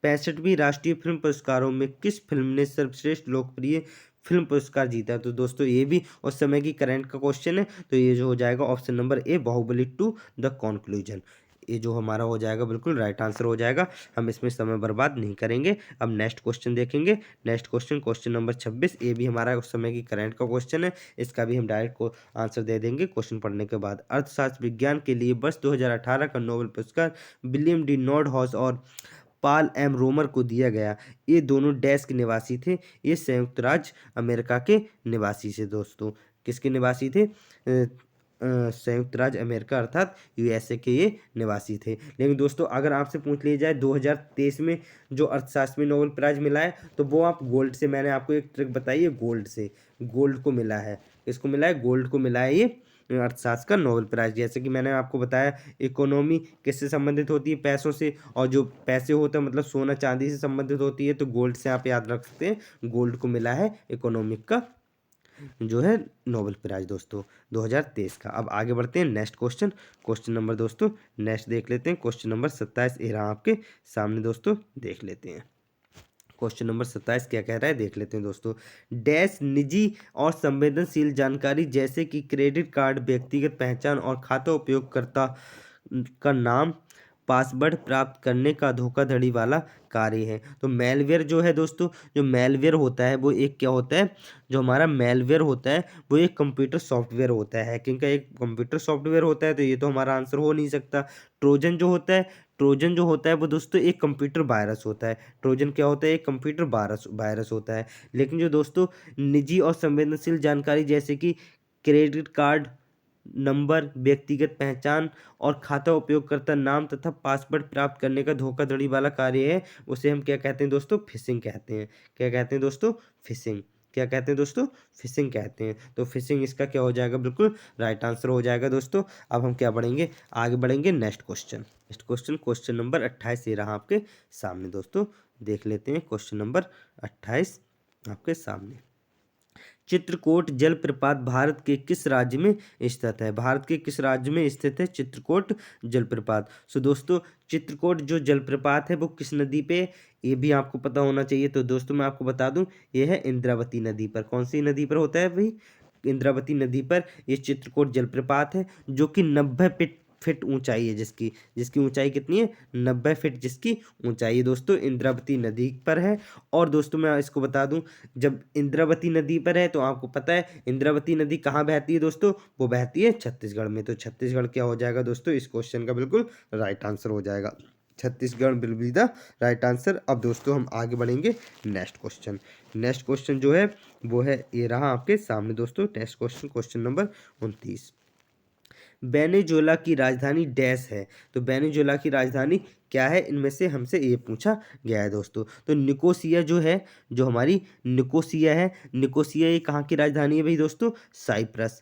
65वीं राष्ट्रीय फिल्म पुरस्कारों में किस फिल्म ने सर्वश्रेष्ठ लोकप्रिय फिल्म पुरस्कार जीता? तो दोस्तों ये भी उस समय की करंट का क्वेश्चन है, तो ये जो हो जाएगा option number A, Baahubali 2 the conclusion. ये जो हमारा हो जाएगा बिल्कुल राइट आंसर हो जाएगा। हम इसमें समय बर्बाद नहीं करेंगे। अब नेक्स्ट क्वेश्चन देखेंगे। नेक्स्ट क्वेश्चन नंबर 26, ये भी हमारा उस समय की करंट का क्वेश्चन है। इसका भी हम डायरेक्ट को आंसर दे देंगे क्वेश्चन पढ़ने के बाद। अर्थशास्त्र विज्ञान के लिए वर्ष 2018 का नोबेल पुरस्कार विलियम डी नॉर्डहॉस और पॉल एम रोमर को दिया गया। ये दोनों डैश के निवासी थे। ये संयुक्त राज्य अमेरिका के निवासी थे दोस्तों। किसके निवासी थे? संयुक्त राज्य अमेरिका अर्थात USA के ये निवासी थे। लेकिन दोस्तों अगर आपसे पूछ लिया जाए 2023 में जो अर्थशास्त्र में नोबेल प्राइज मिला है, तो वो आप गोल्ड से, मैंने आपको एक ट्रिक बताई है, गोल्ड को मिला है। किसको मिला है? गोल्ड को मिला है ये अर्थशास्त्र का नोबेल प्राइज। जैसे कि मैंने आपको बताया, इकोनॉमी किससे संबंधित होती है? पैसों से। और जो पैसे होते हैं मतलब सोना चांदी से संबंधित होती है, तो गोल्ड से आप याद रख सकते हैं। गोल्ड को मिला है इकोनॉमिक का जो है नोबेल प्राइज दोस्तों 2023 का। अब आगे बढ़ते हैं नेक्स्ट क्वेश्चन नंबर दोस्तों नेक्स्ट देख लेते हैं। क्वेश्चन नंबर 27 ये रहा आपके सामने दोस्तों, देख लेते हैं। क्वेश्चन नंबर 27 क्या कह रहा है, देख लेते हैं दोस्तों। डैश निजी और संवेदनशील जानकारी जैसे कि क्रेडिट कार्ड, व्यक्तिगत पहचान और खाता उपयोगकर्ता का नाम, पासवर्ड प्राप्त करने का धोखाधड़ी वाला कार्य है। तो मेलवेयर जो है दोस्तों, जो मेलवेयर होता है वो एक क्या होता है? जो हमारा मेलवेयर होता है वो एक कंप्यूटर सॉफ्टवेयर होता है। हैकिंग का एक कंप्यूटर सॉफ्टवेयर होता है, तो ये तो हमारा आंसर हो नहीं सकता। ट्रोजन जो होता है वो दोस्तों एक कंप्यूटर वायरस होता है। ट्रोजन क्या होता है? एक कंप्यूटर वायरस होता है। लेकिन जो दोस्तों निजी और संवेदनशील जानकारी जैसे कि क्रेडिट कार्ड नंबर, व्यक्तिगत पहचान और खाता उपयोगकर्ता नाम तथा पासवर्ड प्राप्त करने का धोखाधड़ी वाला कार्य है, उसे हम क्या कहते हैं दोस्तों? फिशिंग कहते हैं। क्या कहते हैं दोस्तों? फिशिंग। क्या कहते हैं दोस्तों? फिशिंग कहते हैं। तो फिशिंग इसका क्या हो जाएगा? बिल्कुल राइट आंसर हो जाएगा दोस्तों। अब हम क्या बढ़ेंगे? आगे बढ़ेंगे नेक्स्ट क्वेश्चन नंबर 28 ये रहा आपके सामने दोस्तों, देख लेते हैं। क्वेश्चन नंबर 28 आपके सामने। चित्रकूट जलप्रपात भारत के किस राज्य में स्थित है? भारत के किस राज्य में स्थित है चित्रकूट जलप्रपात? सो दोस्तों चित्रकूट जो जलप्रपात है वो किस नदी पे, ये भी आपको पता होना चाहिए। तो दोस्तों मैं आपको बता दूं, ये है इंद्रावती नदी पर। कौन सी नदी पर होता है भाई? इंद्रावती नदी पर ये चित्रकूट जलप्रपात है, जो कि 90 फीट ऊंचाई है, जिसकी जिसकी ऊंचाई कितनी है? 90 फीट जिसकी ऊंचाई है दोस्तों, इंद्रावती नदी पर है। और दोस्तों मैं इसको बता दूं, जब इंद्रावती नदी पर है तो आपको पता है इंद्रावती नदी कहाँ बहती है दोस्तों? वो बहती है छत्तीसगढ़ में। तो छत्तीसगढ़ क्या हो जाएगा दोस्तों? इस क्वेश्चन का बिल्कुल राइट आंसर हो जाएगा। Chhattisgarh will be the right answer. अब दोस्तों हम आगे बढ़ेंगे नेक्स्ट क्वेश्चन। नेक्स्ट क्वेश्चन जो है वो है, ये रहा आपके सामने दोस्तों। Next question, question number 29। Venezuela की राजधानी डैश है। तो वेनेजुएला की राजधानी क्या है? इनमें से हमसे ये पूछा गया है दोस्तों। तो निकोसिया जो है, जो हमारी निकोसिया है, निकोसिया ये कहाँ की राजधानी है भाई दोस्तों? साइप्रस।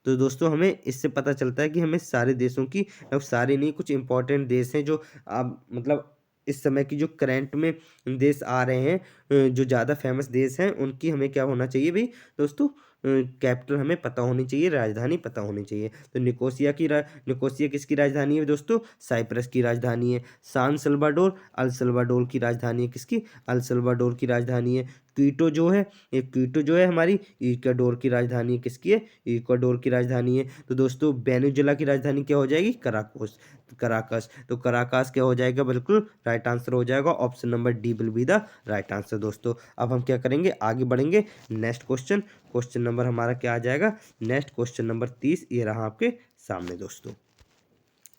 तो दोस्तों हमें इससे पता चलता है कि हमें सारे देशों की, अब सारे नहीं, कुछ इंपॉर्टेंट देश हैं जो आप मतलब इस समय की जो करंट में देश आ रहे हैं, जो ज़्यादा फेमस देश हैं, उनकी हमें क्या होना चाहिए भाई दोस्तों? कैपिटल हमें पता होनी चाहिए, राजधानी पता होनी चाहिए। तो निकोसिया किसकी राजधानी है दोस्तों? साइप्रस की राजधानी है। सान सल्वाडोर अल सल्वाडोर की राजधानी है। किसकी? अल सल्वाडोर की राजधानी है। क्वीटो जो है, ये क्वीटो जो है हमारी इक्वाडोर की राजधानी है। किसकी है? इक्वाडोर की राजधानी है। तो दोस्तों वेनेजुएला की राजधानी क्या हो जाएगी? कराकोस, कराकस। तो कराकास क्या हो जाएगा? बिल्कुल राइट आंसर हो जाएगा। Option number D will be the right answer दोस्तों। अब हम क्या करेंगे? आगे बढ़ेंगे नेक्स्ट क्वेश्चन। क्वेश्चन नंबर हमारा क्या आ जाएगा? नेक्स्ट क्वेश्चन नंबर 30 ये रहा आपके सामने दोस्तों।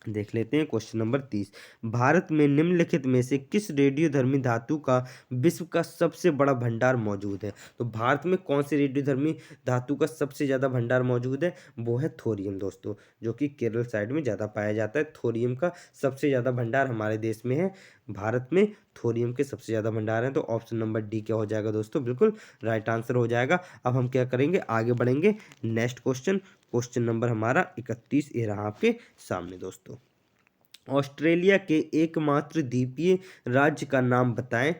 देख लेते हैं क्वेश्चन नंबर 30। भारत में निम्नलिखित में से किस रेडियोधर्मी धातु का विश्व का सबसे बड़ा भंडार मौजूद है? तो भारत में कौन सी रेडियोधर्मी धातु का सबसे ज़्यादा भंडार मौजूद है? वो है थोरियम दोस्तों, जो कि केरल साइड में ज़्यादा पाया जाता है। थोरियम का सबसे ज़्यादा भंडार हमारे देश में है। भारत में थोरियम के सबसे ज़्यादा भंडार हैं। तो ऑप्शन नंबर डी क्या हो जाएगा दोस्तों? बिल्कुल राइट आंसर हो जाएगा। अब हम क्या करेंगे? आगे बढ़ेंगे नेक्स्ट क्वेश्चन। क्वेश्चन नंबर हमारा 31 ये रहा आपके सामने दोस्तों। ऑस्ट्रेलिया के एकमात्र द्वीपीय राज्य का नाम बताएं।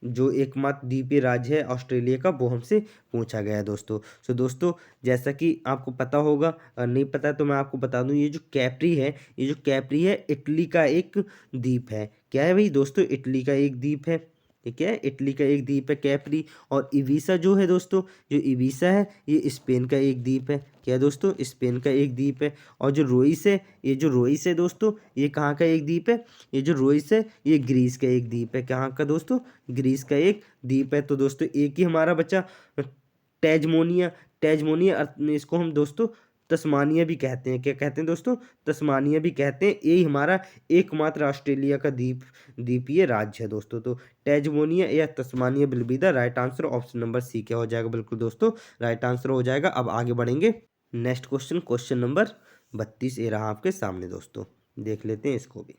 जो एकमात्र द्वीपीय राज्य है ऑस्ट्रेलिया का, वो हमसे पूछा गया है दोस्तों। सो दोस्तों जैसा कि आपको पता होगा, अगर नहीं पता है तो मैं आपको बता दूं, ये जो कैप्री है, ये जो कैप्री है इटली का एक द्वीप है। क्या है भाई दोस्तों? इटली का एक द्वीप है। ठीक है, इटली का एक द्वीप है कैप्री। और इवीसा जो है दोस्तों, जो इवीसा है ये स्पेन का एक द्वीप है। क्या है दोस्तों? स्पेन का एक द्वीप है। और जो रोइस है, ये जो रोइस है दोस्तों, ये कहाँ का एक द्वीप है? ये जो रोइस है ये ग्रीस का एक द्वीप है। कहाँ का दोस्तों? ग्रीस का एक द्वीप है। तो दोस्तों एक ही हमारा बचा टेजमोनिया। टेजमोनिया इसको हम दोस्तों तस्मानिया भी कहते हैं। क्या कहते हैं दोस्तों? तस्मानिया भी कहते हैं। यही हमारा एकमात्र ऑस्ट्रेलिया का द्वीपीय राज्य है दोस्तों। तो टेजमोनिया या Tasmania will be the right answer. Option number C क्या हो जाएगा? बिल्कुल दोस्तों राइट आंसर हो जाएगा। अब आगे बढ़ेंगे नेक्स्ट क्वेश्चन। क्वेश्चन नंबर 32 ये रहा आपके सामने दोस्तों। देख लेते हैं इसको भी।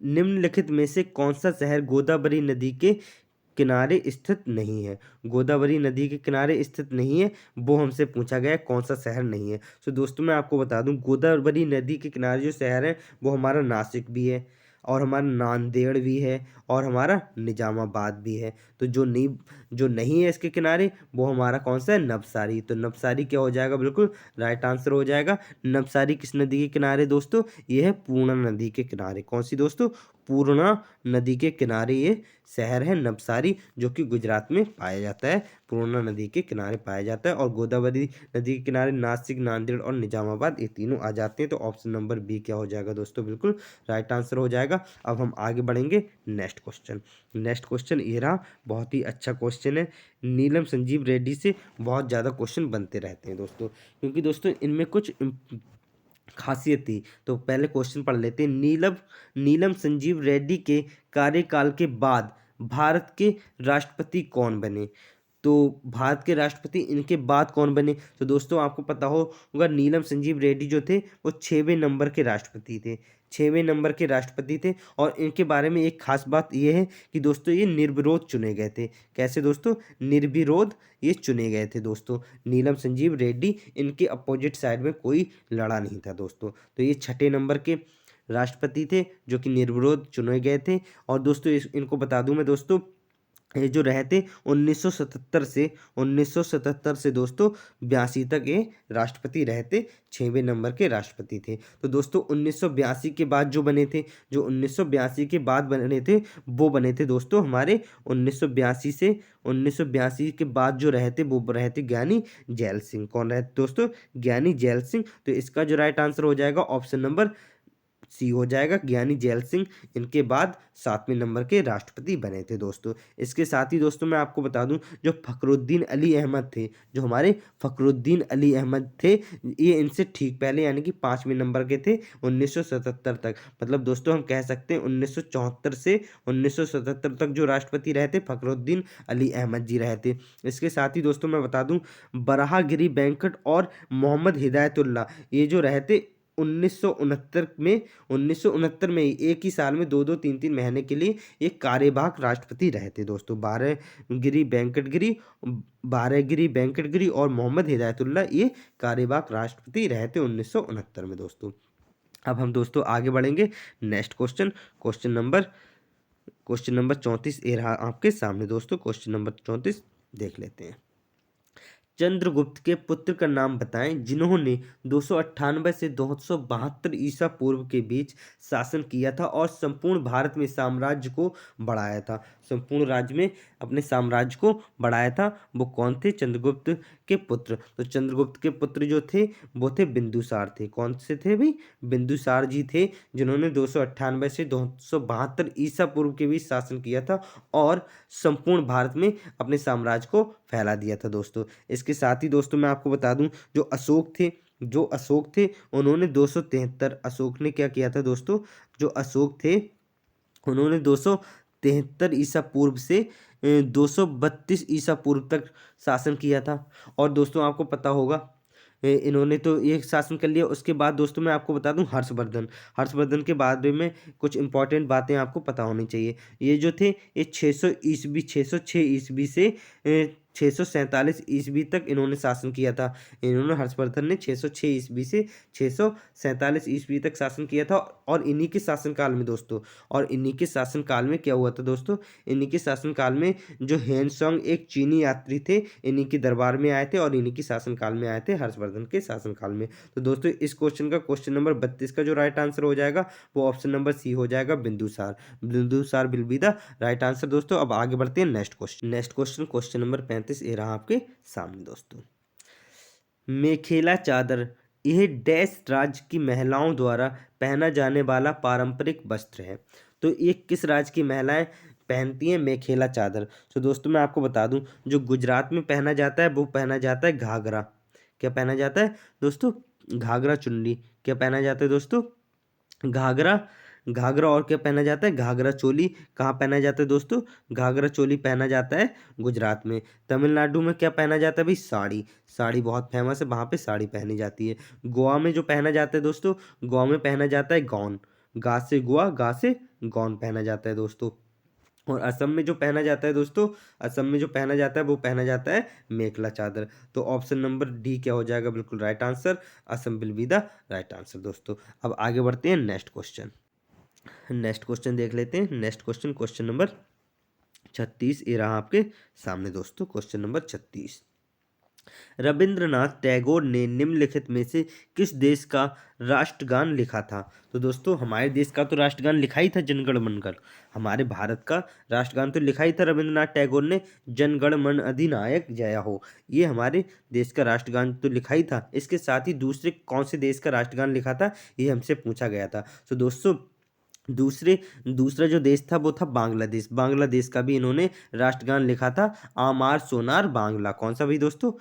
निम्नलिखित में से कौन सा शहर गोदावरी नदी के किनारे स्थित नहीं है? गोदावरी नदी के किनारे स्थित नहीं है, वो हमसे पूछा गया है कौन सा शहर नहीं है। सो दोस्तों मैं आपको बता दूं, गोदावरी नदी के किनारे जो शहर है वो हमारा नासिक भी है, और हमारा नांदेड़ भी है, और हमारा निजामाबाद भी है। तो जो नहीं है इसके किनारे वो हमारा कौन सा है? नवसारी। तो नवसारी क्या हो जाएगा? बिल्कुल राइट आंसर हो जाएगा। नवसारी किस नदी के किनारे दोस्तों? ये है पूर्णा नदी के किनारे। कौन सी दोस्तों? पूर्णा नदी के किनारे ये शहर है नवसारी, जो कि गुजरात में पाया जाता है। पूर्णा नदी के किनारे पाया जाता है। और गोदावरी नदी के किनारे नासिक, नांदेड़ और निजामाबाद ये तीनों आ जाते हैं। तो ऑप्शन नंबर बी क्या हो जाएगा दोस्तों? बिल्कुल राइट आंसर हो जाएगा। अब हम आगे बढ़ेंगे नेक्स्ट क्वेश्चन। नेक्स्ट क्वेश्चन ये रहा, बहुत ही अच्छा क्वेश्चन है। नीलम संजीव रेड्डी से बहुत ज़्यादा क्वेश्चन बनते रहते हैं दोस्तों, क्योंकि दोस्तों इनमें कुछ खासियत थी। तो पहले क्वेश्चन पढ़ लेते हैं। नीलम संजीव रेड्डी के कार्यकाल के बाद भारत के राष्ट्रपति कौन बने? तो भारत के राष्ट्रपति इनके बाद कौन बने? तो दोस्तों आपको पता होगा नीलम संजीव रेड्डी जो थे वो 6वें नंबर के राष्ट्रपति थे। 6वें नंबर के राष्ट्रपति थे। और इनके बारे में एक खास बात ये है कि दोस्तों ये निर्विरोध चुने गए थे। कैसे दोस्तों? निर्विरोध ये चुने गए थे दोस्तों। नीलम संजीव रेड्डी, इनके अपोजिट साइड में कोई लड़ा नहीं था दोस्तों। तो ये 6ठे नंबर के राष्ट्रपति थे जो कि निर्विरोध चुने गए थे। और दोस्तों इनको बता दूं मैं दोस्तों, ये जो रहे थे 1977 से दोस्तों 82 तक ये राष्ट्रपति रहे थे, 6वें नंबर के राष्ट्रपति थे। तो दोस्तों 1982 के बाद जो बने थे, जो 1982 के बाद बने थे, वो बने थे दोस्तों हमारे 1982 से 1982 के बाद जो रहे थे वो रहे थे ज्ञानी जैल सिंह। कौन रहे थे दोस्तों? ज्ञानी जैल सिंह। तो इसका जो राइट आंसर हो जाएगा ऑप्शन नंबर सी हो जाएगा, ज्ञानी जैल सिंह इनके बाद 7वें नंबर के राष्ट्रपति बने थे दोस्तों। इसके साथ ही दोस्तों मैं आपको बता दूं, जो फखरुद्दीन अली अहमद थे, जो हमारे फखरुद्दीन अली अहमद थे, ये इनसे ठीक पहले यानी कि 5वें नंबर के थे 1977 तक। मतलब दोस्तों हम कह सकते हैं 1974 से 1977 तक जो राष्ट्रपति रहे थे फखरुद्दीन अली अहमद जी रहे थे। इसके साथ ही दोस्तों मैं बता दूं, बराहगिरी वेंकट और मोहम्मद हिदायतुल्लाह ये जो रहे थे 1969 में ही एक ही साल में 2-2 3-3 महीने के लिए एक कार्यवाहक राष्ट्रपति रहे थे दोस्तों। बारहगिरी वेंकटगिरी और मोहम्मद हिदायतुल्लाह ये कार्यवाहक राष्ट्रपति रहे थे 1969 में दोस्तों। अब हम दोस्तों आगे बढ़ेंगे। नेक्स्ट क्वेश्चन, क्वेश्चन नंबर 34 ये रहा आपके सामने दोस्तों। क्वेश्चन नंबर 34 देख लेते हैं। चंद्रगुप्त के पुत्र का नाम बताएं जिन्होंने 298 से 272 ईसा पूर्व के बीच शासन किया था और संपूर्ण भारत में साम्राज्य को बढ़ाया था। संपूर्ण राज्य में अपने साम्राज्य को बढ़ाया था। वो कौन थे? चंद्रगुप्त के पुत्र। तो चंद्रगुप्त के पुत्र जो थे वो थे बिंदुसार थे। कौन से थे भाई? बिंदुसार जी थे, जिन्होंने 298 से 272 ईसा पूर्व के बीच शासन किया था और संपूर्ण भारत में अपने साम्राज्य को फैला दिया था दोस्तों। इसके साथ ही दोस्तों मैं आपको बता दूं, जो अशोक थे उन्होंने 273, अशोक ने क्या किया था दोस्तों? जो अशोक थे उन्होंने 273 ईसा पूर्व से 232 ईसा पूर्व तक शासन किया था। और दोस्तों आपको पता होगा इन्होंने तो ये शासन कर लिया। उसके बाद दोस्तों मैं आपको बता दूं, हर्षवर्धन के बारे में कुछ इंपॉर्टेंट बातें आपको पता होनी चाहिए। ये जो थे ये 606 ईस्वी से 647 ईस्वी तक इन्होंने शासन किया था। हर्षवर्धन ने 606 ईस्वी से 647 ईस्वी तक शासन किया था। और इन्हीं के शासनकाल में क्या हुआ था दोस्तों? इन्हीं के शासनकाल में जो हेनसोंग एक चीनी यात्री थे, इन्हीं के दरबार में आए थे और इन्हीं के शासनकाल में आए थे, हर्षवर्धन के शासनकाल में। तो दोस्तों इस क्वेश्चन का क्वेश्चन नंबर 32 का जो राइट आंसर हो जाएगा वो ऑप्शन नंबर सी हो जाएगा, Bindusara will be the right answer दोस्तों। अब आगे बढ़ते हैं नेक्स्ट क्वेश्चन, क्वेश्चन नंबर 35 ये रहा आपके सामने दोस्तों। मेखेला चादर यह डैश राज्य की महिलाओं द्वारा पहना जाने वाला पारंपरिक वस्त्र है। तो ये किस राज्य की महिलाएं पहनती हैं मेखेला चादर? तो दोस्तों मैं आपको बता दूं, जो गुजरात में पहना जाता है वो पहना जाता है घाघरा। क्या पहना जाता है दोस्तों? घाघरा चुन्नी। क्या पहना जाता है दोस्तों? घाघरा और क्या पहना जाता है? घाघरा चोली। कहाँ पहना जाता है दोस्तों? घाघरा चोली पहना जाता है गुजरात में। तमिलनाडु में क्या पहना जाता है भाई? साड़ी बहुत फेमस है, वहाँ पे साड़ी पहनी जाती है। गोवा में जो पहना जाता है दोस्तों, गोवा में पहना जाता है गौन। गा से गोवा, गा से गौन पहना जाता है दोस्तों। और असम में जो पहना जाता है दोस्तों, वो पहना जाता है मेखला चादर। तो ऑप्शन नंबर डी क्या हो जाएगा? बिल्कुल right answer, Assam will be the right answer दोस्तों। अब आगे बढ़ते हैं नेक्स्ट क्वेश्चन देख लेते हैं। नेक्स्ट क्वेश्चन नंबर 36 ये रहा आपके सामने दोस्तों। क्वेश्चन नंबर 36, रविंद्रनाथ टैगोर ने निम्नलिखित में से किस देश का राष्ट्रगान लिखा था? तो दोस्तों हमारे देश का तो राष्ट्रगान लिखा ही था, जनगण मनगढ़। हमारे भारत का राष्ट्रगान तो लिखा ही था रविंद्रनाथ टैगोर ने, जनगण मन अधिनायक जय हो। ये हमारे देश का राष्ट्रगान तो लिखा ही था। इसके साथ ही दूसरे कौन से देश का राष्ट्रगान लिखा था, ये हमसे पूछा गया था। तो दोस्तों दूसरा जो देश था वो था बांग्लादेश का भी इन्होंने राष्ट्रगान लिखा था, आमार सोनार बांग्ला। कौन सा भी दोस्तों?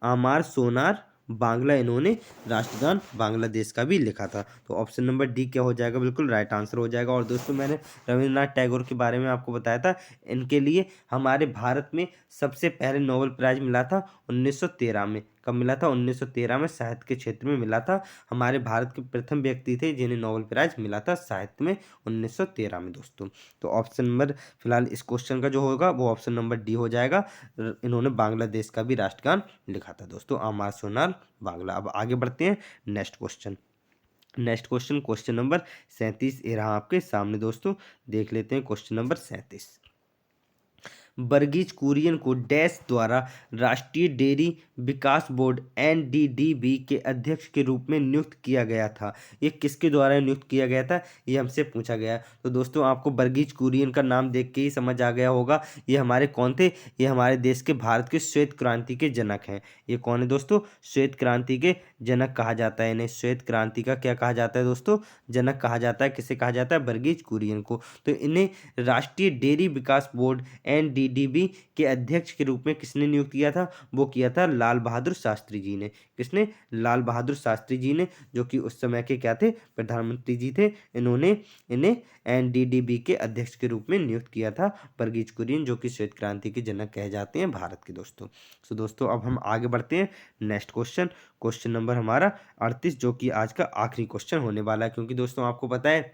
आमार सोनार बांग्ला इन्होंने राष्ट्रगान बांग्लादेश का भी लिखा था। तो ऑप्शन नंबर डी क्या हो जाएगा? बिल्कुल राइट आंसर हो जाएगा। और दोस्तों मैंने रविंद्रनाथ टैगोर के बारे में आपको बताया था, इनके लिए हमारे भारत में सबसे पहले नोबेल प्राइज मिला था 1913 में। कब मिला था? 1913 में साहित्य के क्षेत्र में मिला था। हमारे भारत के प्रथम व्यक्ति थे जिन्हें नोबेल प्राइज मिला था साहित्य में 1913 में दोस्तों। तो ऑप्शन नंबर फिलहाल इस क्वेश्चन का जो होगा वो ऑप्शन नंबर डी हो जाएगा। इन्होंने बांग्लादेश का भी राष्ट्रगान लिखा था दोस्तों, आमार सोनार बांग्ला। अब आगे बढ़ते हैं नेक्स्ट क्वेश्चन नंबर 37 ये रहा आपके सामने दोस्तों। देख लेते हैं क्वेश्चन नंबर 37। वर्गीज कुरियन को डैश द्वारा राष्ट्रीय डेयरी विकास बोर्ड एनडीडीबी के अध्यक्ष के रूप में नियुक्त किया गया था? ये किसके द्वारा नियुक्त किया गया था, ये हमसे पूछा गया। तो दोस्तों आपको वर्गीज कुरियन का नाम देख के ही समझ आ गया होगा ये हमारे कौन थे, ये हमारे देश के भारत के श्वेत क्रांति के जनक हैं। ये कौन है दोस्तों? श्वेत क्रांति के जनक कहा जाता है इन्हें। श्वेत क्रांति का क्या कहा जाता है दोस्तों? जनक कहा जाता है। किसे कहा जाता है? वर्गीज कुरियन को। तो इन्हें राष्ट्रीय डेयरी विकास बोर्ड एनडीडीबी के अध्यक्ष के रूप में किसने नियुक्त किया था? वो किया था लाल बहादुर शास्त्री जी ने। किसने? लाल बहादुर शास्त्री जी ने, जो कि उस समय के क्या थे? प्रधानमंत्री जी थे। इन्होंने इन्हें एनडीडीबी के अध्यक्ष के रूप में नियुक्त किया था वर्गीज कुरियन, जो कि श्वेत क्रांति के जनक कहे जाते हैं भारत के दोस्तों। सो दोस्तों अब हम आगे बढ़ते हैं नेक्स्ट क्वेश्चन नंबर हमारा 38, जो कि आज का आखिरी क्वेश्चन होने वाला है। क्योंकि दोस्तों आपको पता है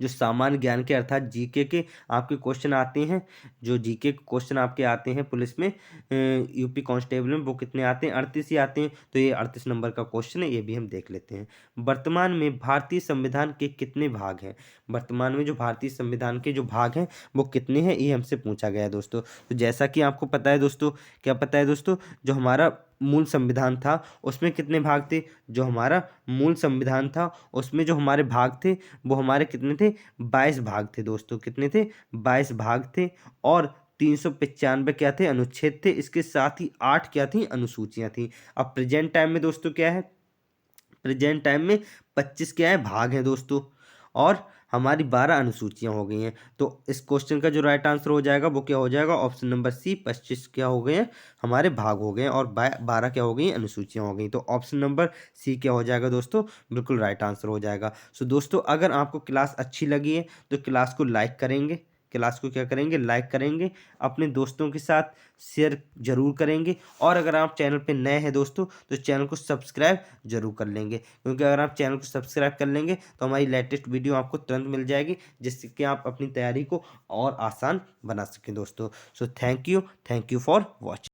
जो सामान्य ज्ञान के अर्थात जीके के आपके क्वेश्चन आते हैं, जो जीके के क्वेश्चन आपके आते हैं पुलिस में, यूपी कांस्टेबल में, वो कितने आते हैं? 38 ही आते हैं। तो ये 38 नंबर का क्वेश्चन है, ये भी हम देख लेते हैं। वर्तमान में भारतीय संविधान के कितने भाग हैं? वर्तमान में जो भारतीय संविधान के जो भाग हैं वो कितने हैं, ये हमसे पूछा गया है दोस्तों। तो जैसा कि आपको पता है दोस्तों, क्या पता है दोस्तों, जो हमारा मूल संविधान था उसमें कितने भाग थे? जो हमारा मूल संविधान था उसमें जो हमारे भाग थे वो हमारे कितने थे? 22 भाग थे दोस्तों। कितने थे? 22 भाग थे। और 395 क्या थे? अनुच्छेद थे। इसके साथ ही 8 क्या थी? अनुसूचियां थी। अब प्रेजेंट टाइम में दोस्तों क्या है? प्रेजेंट टाइम में 25 क्या है? भाग हैं दोस्तों। और हमारी 12 अनुसूचियां हो गई हैं। तो इस क्वेश्चन का जो राइट आंसर हो जाएगा वो क्या हो जाएगा? ऑप्शन नंबर सी, 25 क्या हो गए हैं? हमारे भाग हो गए हैं। और 12 क्या हो गई? अनुसूचियां हो गई। तो ऑप्शन नंबर सी क्या हो जाएगा दोस्तों? बिल्कुल राइट आंसर हो जाएगा। सो दोस्तों अगर आपको क्लास अच्छी लगी है तो क्लास को लाइक करेंगे, क्लास को क्या करेंगे? लाइक करेंगे, अपने दोस्तों के साथ शेयर जरूर करेंगे। और अगर आप चैनल पे नए हैं दोस्तों तो चैनल को सब्सक्राइब जरूर कर लेंगे, क्योंकि अगर आप चैनल को सब्सक्राइब कर लेंगे तो हमारी लेटेस्ट वीडियो आपको तुरंत मिल जाएगी, जिससे कि आप अपनी तैयारी को और आसान बना सकें दोस्तों। So thank you for watching.